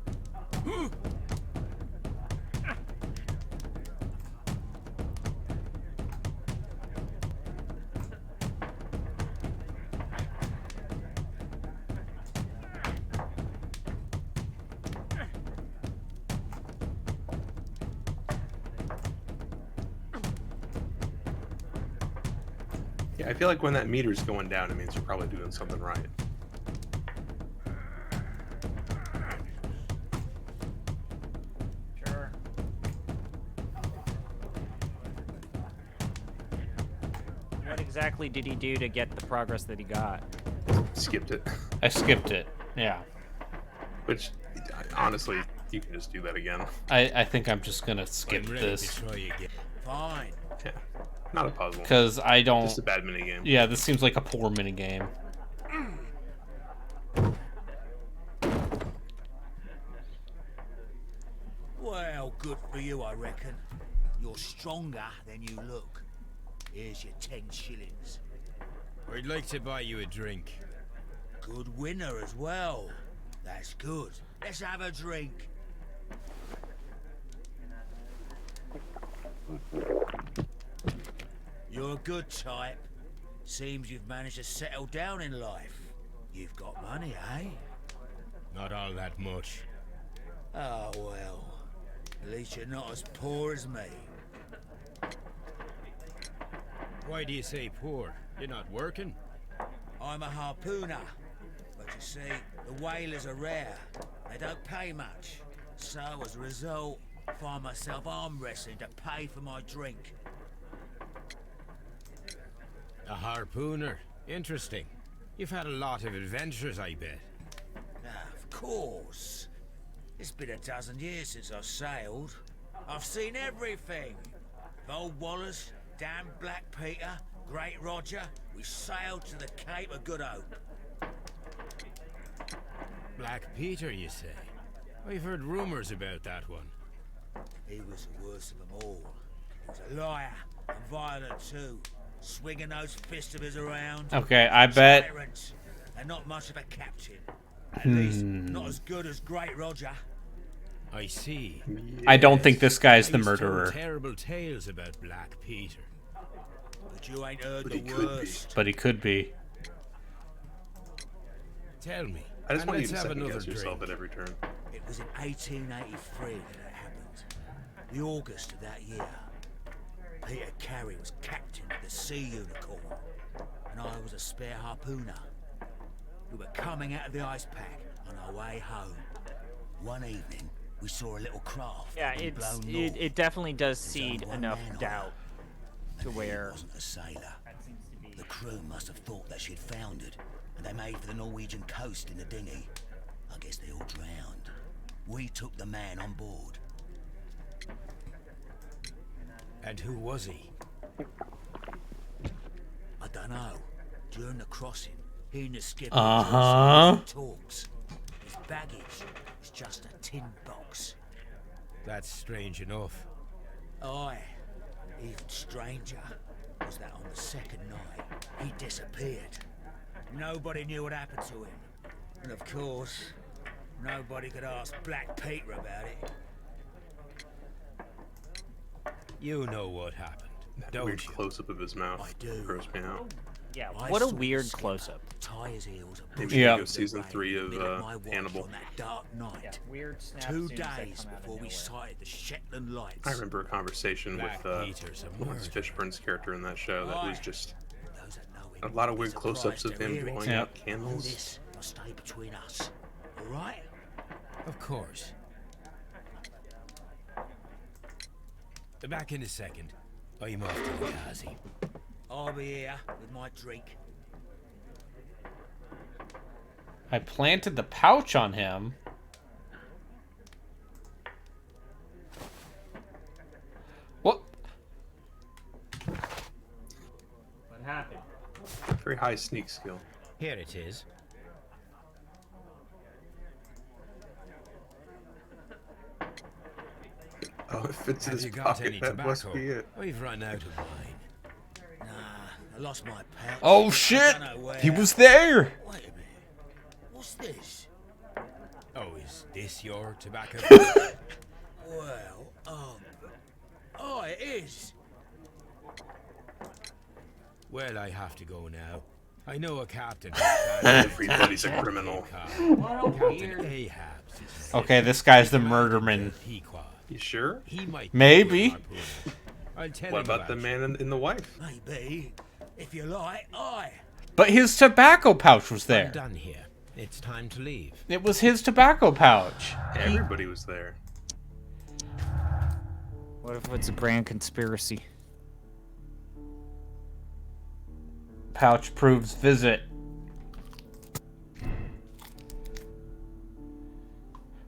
Yeah, I feel like when that meter's going down, it means you're probably doing something right. Sure. What exactly did he do to get the progress that he got? Skipped it. I skipped it. Yeah. Which, honestly, you can just do that again. I think I'm just gonna skip I'm ready this. to try again. Fine. Yeah. Not a puzzle. Because I don't... Just a bad minigame. Yeah, this seems like a poor minigame. Well, good for you, I reckon. You're stronger than you look. Here's your 10 shillings. I'd like to buy you a drink. Good winner as well. That's good. Let's have a drink. You're a good type. Seems you've managed to settle down in life. You've got money, eh? Not all that much. Oh, well. At least you're not as poor as me. Why do you say poor? You're not working? I'm a harpooner. But you see, the whalers are rare. They don't pay much. So, as a result, I find myself arm wrestling to pay for my drink. A harpooner. Interesting. You've had a lot of adventures, I bet. Of course. It's been a dozen years since I've sailed. I've seen everything. Old Wallace, Dan Black Peter, Great Roger. We sailed to the Cape of Good Hope. Black Peter, you say? I've heard rumors about that one. He was the worst of them all. He was a liar and violent too. Swinging those fists of his around. Okay, I bet... Tyrant, and not much of a captain. At least not as good as Great Roger. I see. I don't think this guy's the I've told murderer. terrible tales about Black Peter. But you ain't heard But the he could be. worst. But he could be. Tell me. I just and want you let's to have second another guess yourself drink. at every turn. It was in 1883 that it happened. The August of that year. Peter Carey was captain of the Sea Unicorn, and I was a spare harpooner. We were coming out of the ice pack on our way home. One evening, we saw a little craft. Yeah, being blown north. it definitely does There's only seed one enough man on doubt it, to and he where wasn't a sailor. that seems to be. The crew must have thought that she'd foundered, and they made for the Norwegian coast in the dinghy. I guess they all drowned. We took the man on board. And who was he? I don't know. During the crossing, he and the skipper talks. His baggage was just a tin box. That's strange enough. Aye. Even stranger was that on the second night, he disappeared. Nobody knew what happened to him. And of course, nobody could ask Black Peter about it. You know what happened, That don't weird you? close-up of his mouth I do. grossed me out. Yeah, I what a saw the weird skipper close-up. tie his heels and Maybe push we Yeah. go season 3 of Hannibal. on that dark night. Yeah, weird snap 2 zooms that days come out of before we nowhere. sighted the Shetland Lights. I remember a conversation Black with Peter's a Lawrence murderer. Fishburne's character in that show that was just Those that know him a lot of will be weird close-ups of surprised to him hear it. blowing Yeah. out All candles. this must stay between us. All right? Of course. Back in a second. I'm off to the Ghazi. I'll be here with my drink. I planted the pouch on him. What? What happened? Very high sneak skill. Here it is. Oh, it fits in Have his you got pocket. any That must tobacco? be it. We've run out of mine. Nah, I lost my pouch. Oh I shit! don't know where. He was there. Wait a minute. What's this? Oh, is this your tobacco? Well, oh, it is. Well, I have to go now. I know a captain. Everybody's a criminal. Captain Ahab's. Okay, this guy's the murderman. You sure? He might. Maybe. I'll tell What him about the man in the wife? Maybe. If you like, aye. But his tobacco pouch was I'm there. done here. It's time to leave. It was his tobacco pouch. Everybody was there. What if it's a grand conspiracy? Pouch proves visit.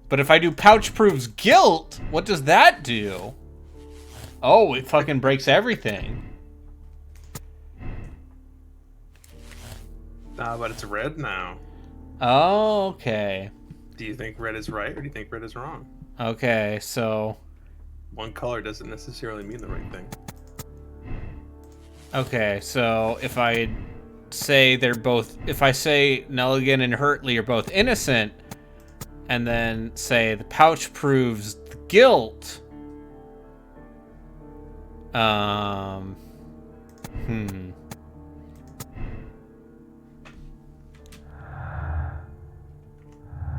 But if I do pouch proves guilt, what does that do? Oh, it fucking breaks everything. But it's red now. Oh, okay. Do you think red is right, or do you think red is wrong? Okay, so... One color doesn't necessarily mean the right thing. Okay, so if I say they're both... If I say Nelligan and Hurtley are both innocent, and then say the pouch proves the guilt...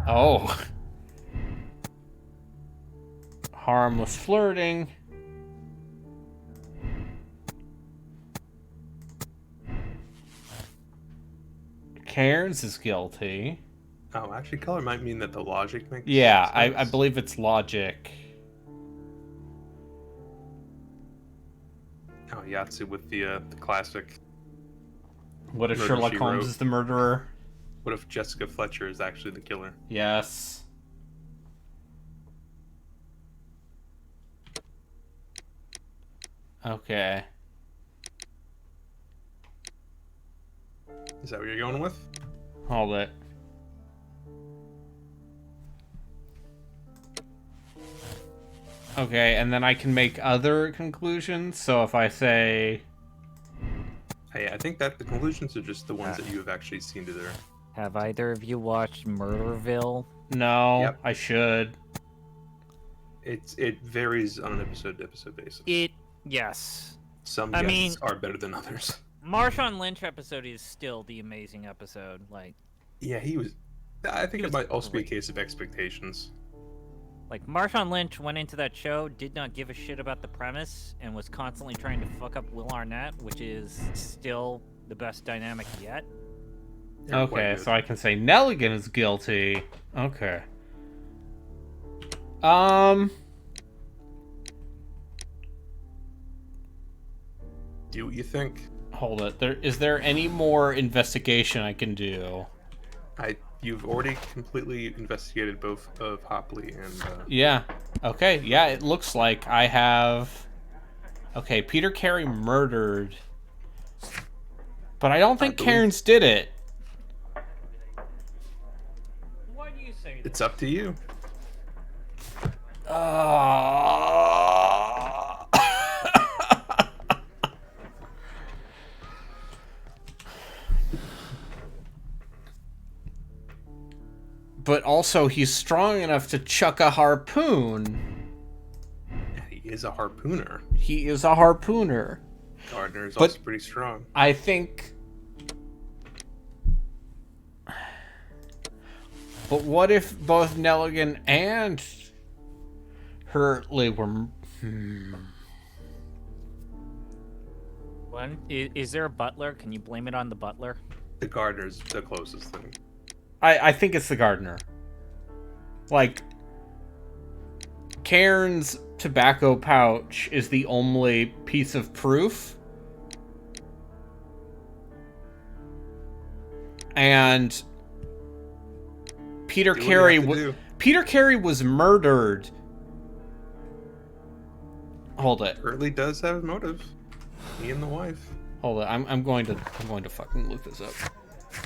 Oh. Harmless flirting. Cairns is guilty. Oh, actually, color might mean that the logic makes Yeah, sense. I believe it's logic. Oh, Yatsu with the classic. What if Murder, Sherlock She Holmes Wrote. is the murderer? What if Jessica Fletcher is actually the killer? Yes. Okay. Is that what you're going with? Hold it. Okay, and then I can make other conclusions. So if I say... Hey, I think that the conclusions are just the ones that you have actually seen to there. Have either of you watched Murderville? No, Yep. I should. It varies on an episode-to-episode basis. Yes. Some I guests mean- are better than others. Marshawn Lynch episode is still the amazing episode. Like, Yeah, he was... I think He it was might also be a great. case of expectations. Marshawn Lynch went into that show, did not give a shit about the premise, and was constantly trying to fuck up Will Arnett, which is still the best dynamic yet. They're quite Okay, good. so I can say Nelligan is guilty. Okay. Do what you think. Hold it. Is there any more investigation I can do? You've already completely investigated both of Hopley and... Yeah. Okay, yeah, it looks like I have... Okay, Peter Carey murdered. But I don't think believe- Cairns did it. Why do you say It's up to you. But also, he's strong enough to chuck a harpoon. He is a harpooner. He is a harpooner. Gardner is But- also pretty strong. I think... But what if both Nelligan and Hurtley were... Is there a butler? Can you blame it on the butler? The Gardner's the closest thing. I think it's the gardener. Like, Cairns' tobacco pouch is the only piece of proof. And Peter Do what you Carey have to was do. Peter Carey was murdered. Hold it. Hurtley does have a motive. He and the wife. Hold it. I'm going to fucking look this up.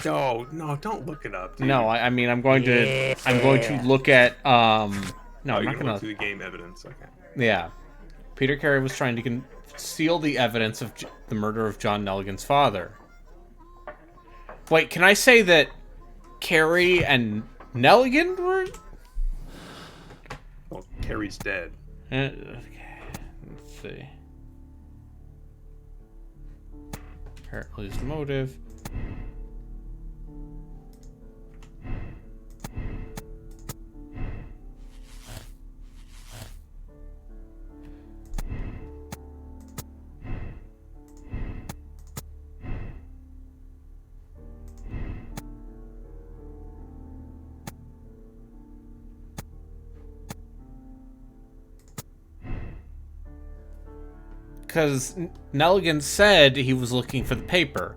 No, don't look it up. Dude. No, I'm going to look at no, Oh, I'm you're not gonna gonna look through the game evidence. Okay. Yeah. Peter Carey was trying to conceal the evidence of the murder of John Nelligan's father. Wait, can I say that Carey and Nelligan were... Well, Carrie's dead. Okay. Let's see. Apparently his motive. Because Nelligan said he was looking for the paper.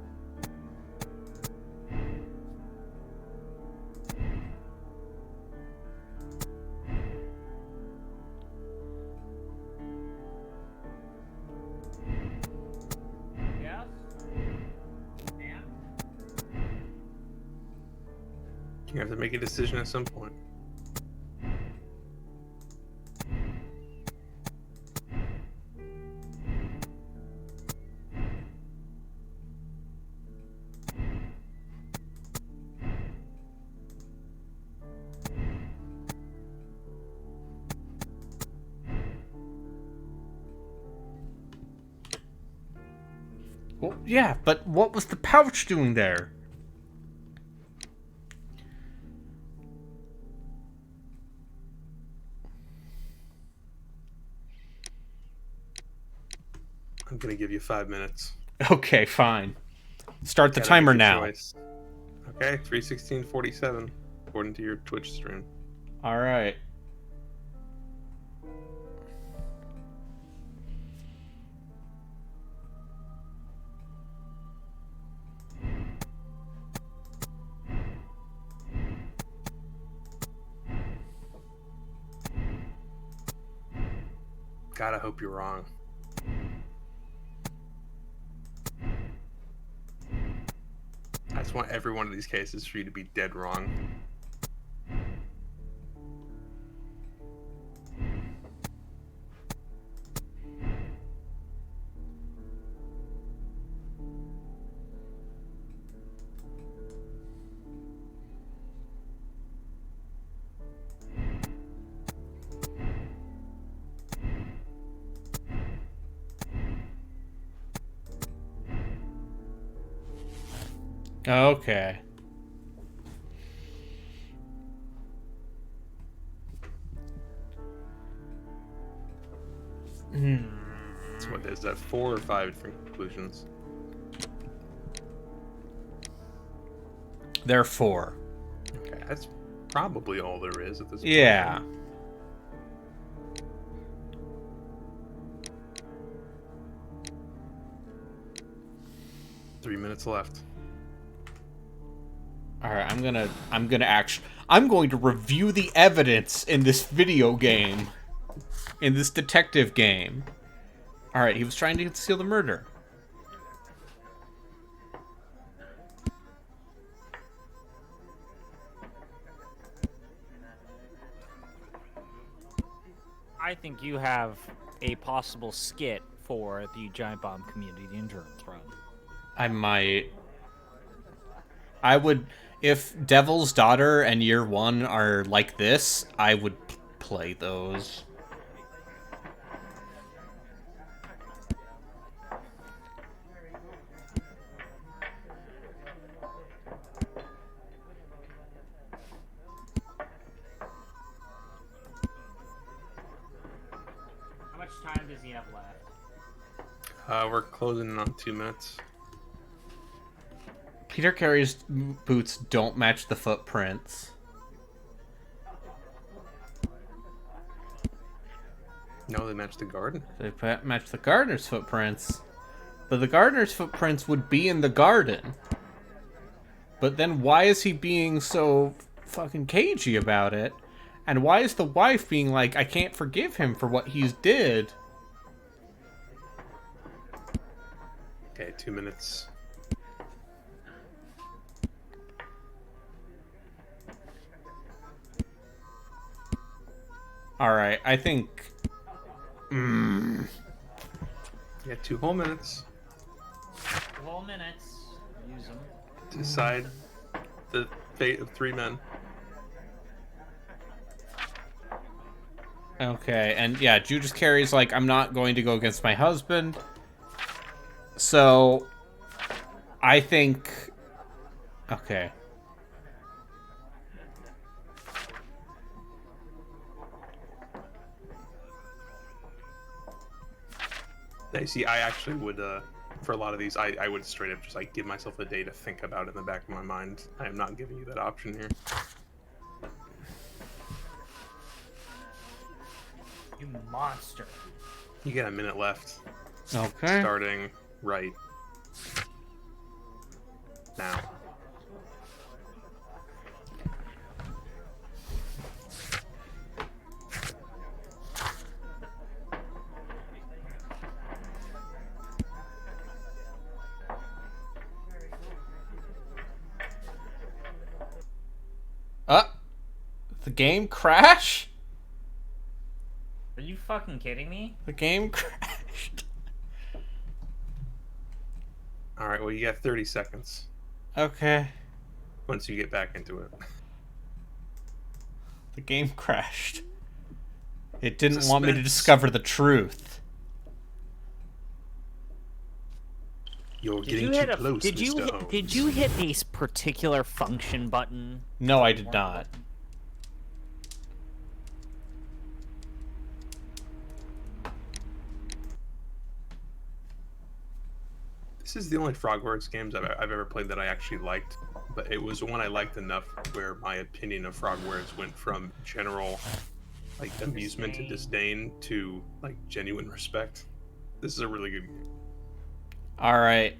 Yes? And? You have to make a decision at some point. Well, yeah, but what was the pouch doing there? I'm gonna give you 5 minutes. Okay, fine. Start the Gotta timer make a now. choice. Okay, 3:16:47, according to your Twitch stream. All right. God, I hope you're wrong. I just want every one of these cases for you to be dead wrong. Okay. So what is that, 4 or 5 different conclusions? There are 4. Okay, that's probably all there is at this point. Yeah. Three minutes left. All right, I'm going to review the evidence in this video game, in this detective game. All right, he was trying to conceal the murder. I think you have a possible skit for the Giant Bomb Community Endurance Run. I might. I would, if Devil's Daughter and Year One are like this, I would play those. How much time does he have left? We're closing in on 2 minutes. Peter Carey's boots don't match the footprints. No, they match the garden. They match the gardener's footprints. But the gardener's footprints would be in the garden. But then why is he being so fucking cagey about it? And why is the wife being like, I can't forgive him for what he's did? Okay, 2 minutes. Alright, I think You got 2 whole minutes 2 whole minutes. Use them. to decide the fate of 3 men. Okay, and yeah, Judas Carey's like, I'm not going to go against my husband. So, I think... Okay. I see. I actually would, for a lot of these, I would straight up just like give myself a day to think about it in the back of my mind. I am not giving you that option here. You monster. You got a minute left. Okay. Starting right now. The game crash? Are you fucking kidding me? The game crashed. Alright, well, you got 30 seconds Okay. once you get back into it. The game crashed. It didn't want me to Suspense. discover the truth. You're Did getting you too hit a close, did you Mr. hit, Holmes. did you hit a particular function button? No, I did not. This is the only Frogworks games I've ever played that I actually liked, but it was one I liked enough where my opinion of Frogworks went from general like amusement and disdain to like genuine respect. This is a really good game. All right.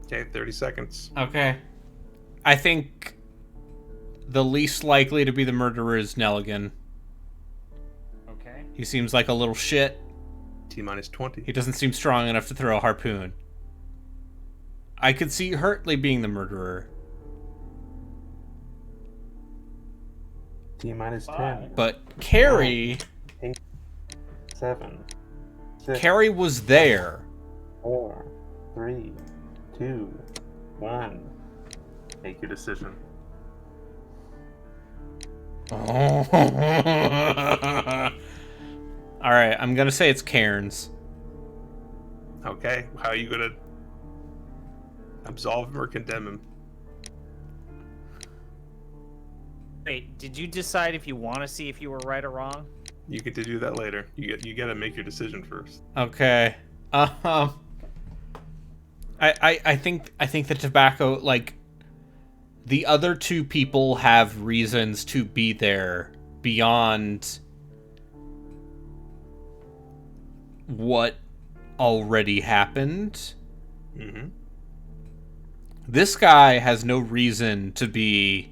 Okay, 30 seconds. Okay. I think the least likely to be the murderer is Nelligan. Okay. He seems like a little shit. T-minus 20. He doesn't seem strong enough to throw a harpoon. I could see Hurtley being the murderer. T-minus 10. But Carrie... 8, 7, 6, Carrie was there. 4, 3, 2, 1. Make your decision. Oh. Alright, I'm gonna say it's Cairns. Okay, how are you gonna absolve him or condemn him? Wait, did you decide if you want to see if you were right or wrong? You get to do that later. You gotta make your decision first. Okay. I think the tobacco, like, the other 2 people have reasons to be there beyond what already happened. Mm-hmm. This guy has no reason to be...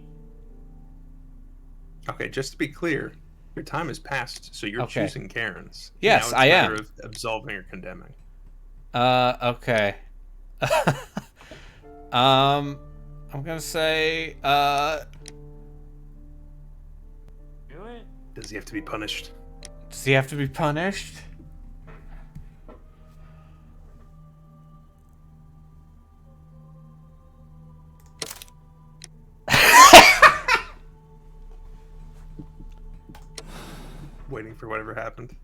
Okay, just to be clear, your time has passed, so you're Okay. choosing Karen's. Yes, now it's I a am. matter of absolving or condemning. Okay. I'm gonna say, Do it. Does he have to be punished? does he have to be punished? Waiting for whatever happened.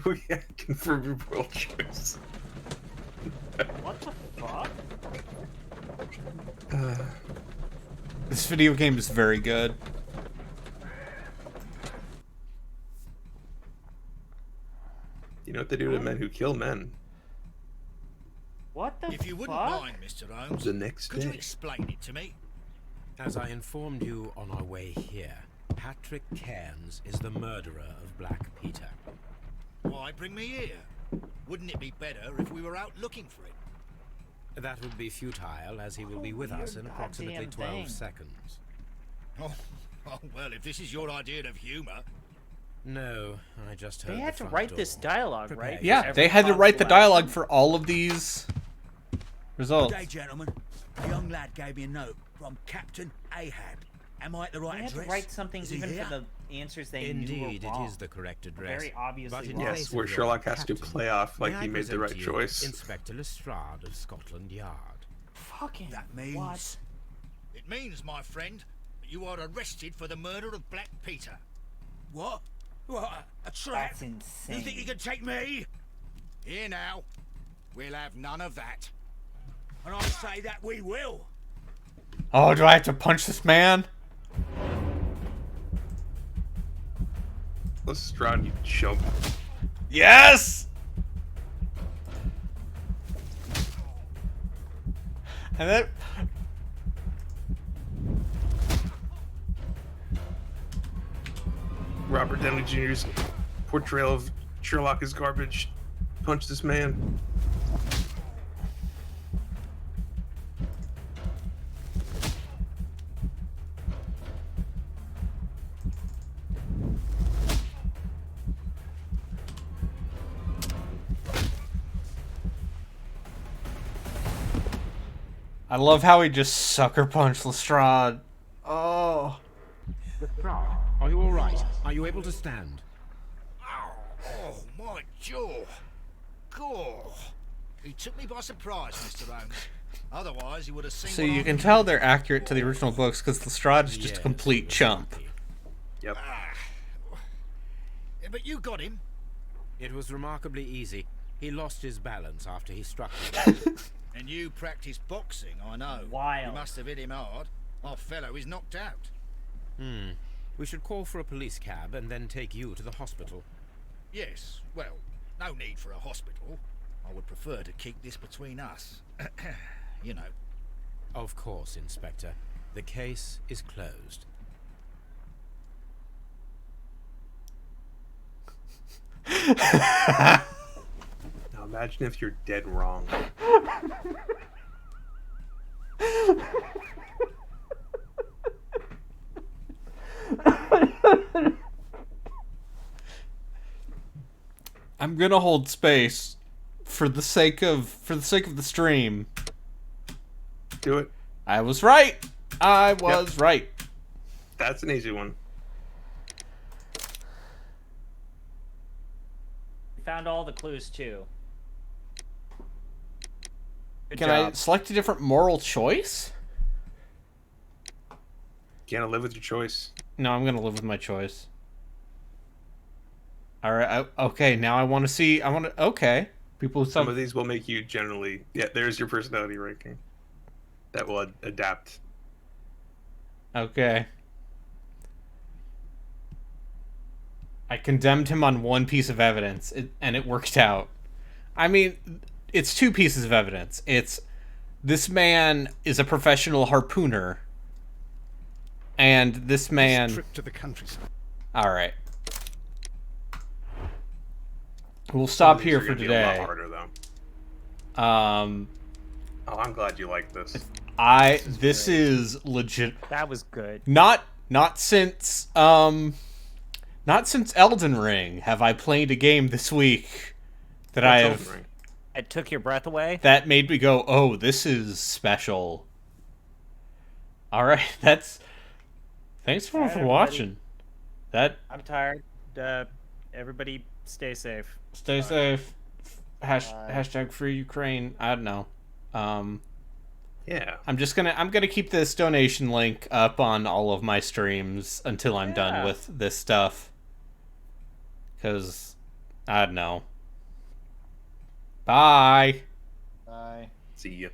We confirm your royal choice. What the fuck? This video game is very good. You know what they do to men who kill men? What the If you wouldn't fuck? mind, Mr. Holmes, The next could you day. explain it to me? As I informed you on our way here, Patrick Cairns is the murderer of Black Peter. Why bring me here? Wouldn't it be better if we were out looking for it? That would be futile, as he will be with us in approximately goddamn 12 thing. seconds. Oh, well, if this is your idea of humour. No, I just heard They had the to front write door. this dialogue, Prepare right? Yeah, Every they had to write the possible dialogue action. for all of these results. Good day, gentlemen. A young lad gave me a note from Captain Ahab. Am I at the right They had to address? write something Is he even here? for the answers they Indeed, knew were wrong. it is the correct address. Very obviously But in wrong. Yes, case where of your Sherlock has to captain, play off like may he I made the present right to you choice. Inspector Lestrade of Scotland Yard. Fucking That means... what? It means, my friend, that you are arrested for the murder of Black Peter. What? What? A trap? That's insane. You think you can take me? Here now. We'll have none of that. And I say that we will. Oh, do I have to punch this man? Lestrade, you chump. Yes! And then... Robert Downey Jr.'s portrayal of Sherlock is garbage. Punch this man. I love how he just sucker punched Lestrade. Oh. Lestrade, are you all right? Are you able to stand? Oh, my jaw. Gore. He took me by surprise, Mr. Holmes. Otherwise, he would have seen So what you I can knew. tell they're accurate to the original books because Lestrade is just a Yes, complete it was chump. lucky. Yep. Yeah, but you got him. It was remarkably easy. He lost his balance after he struck me. And you practice boxing, I know. Wild. You must have hit him hard. Our fellow is knocked out. We should call for a police cab and then take you to the hospital. Yes, well, no need for a hospital. I would prefer to keep this between us. You know. Of course, Inspector. The case is closed. Now imagine if you're dead wrong. I'm gonna hold space for the sake of the stream. Do it. I was right. I was right. That's an easy one. We found all the clues too. Good Can I job. select a different moral choice? You gotta live with your choice. No, I'm gonna live with my choice. All right. Okay. Now I want to see. I want to. Okay. People. Some of these will make you generally. Yeah, there's your personality ranking. That will adapt. Okay. I condemned him on one piece of evidence, and it worked out. I mean, it's two pieces of evidence. It's this man is a professional harpooner, and this man. Trip to the countryside. All right. We'll stop Some of these here are for gonna be a lot today. harder, though. Oh, I'm glad you like this. This is legit. That was good. Not since Elden Ring have I played a game this week that I What's have Elden Ring? It took your breath away. that made me go, "Oh, this is special." All right, thanks for Alright, everybody. watching. That I'm tired. Everybody, stay safe. stay safe. Hashtag free Ukraine. I don't know. Yeah. I'm gonna keep this donation link up on all of my streams until I'm done Yeah. with this stuff. Cause I don't know. Bye. Bye. See ya.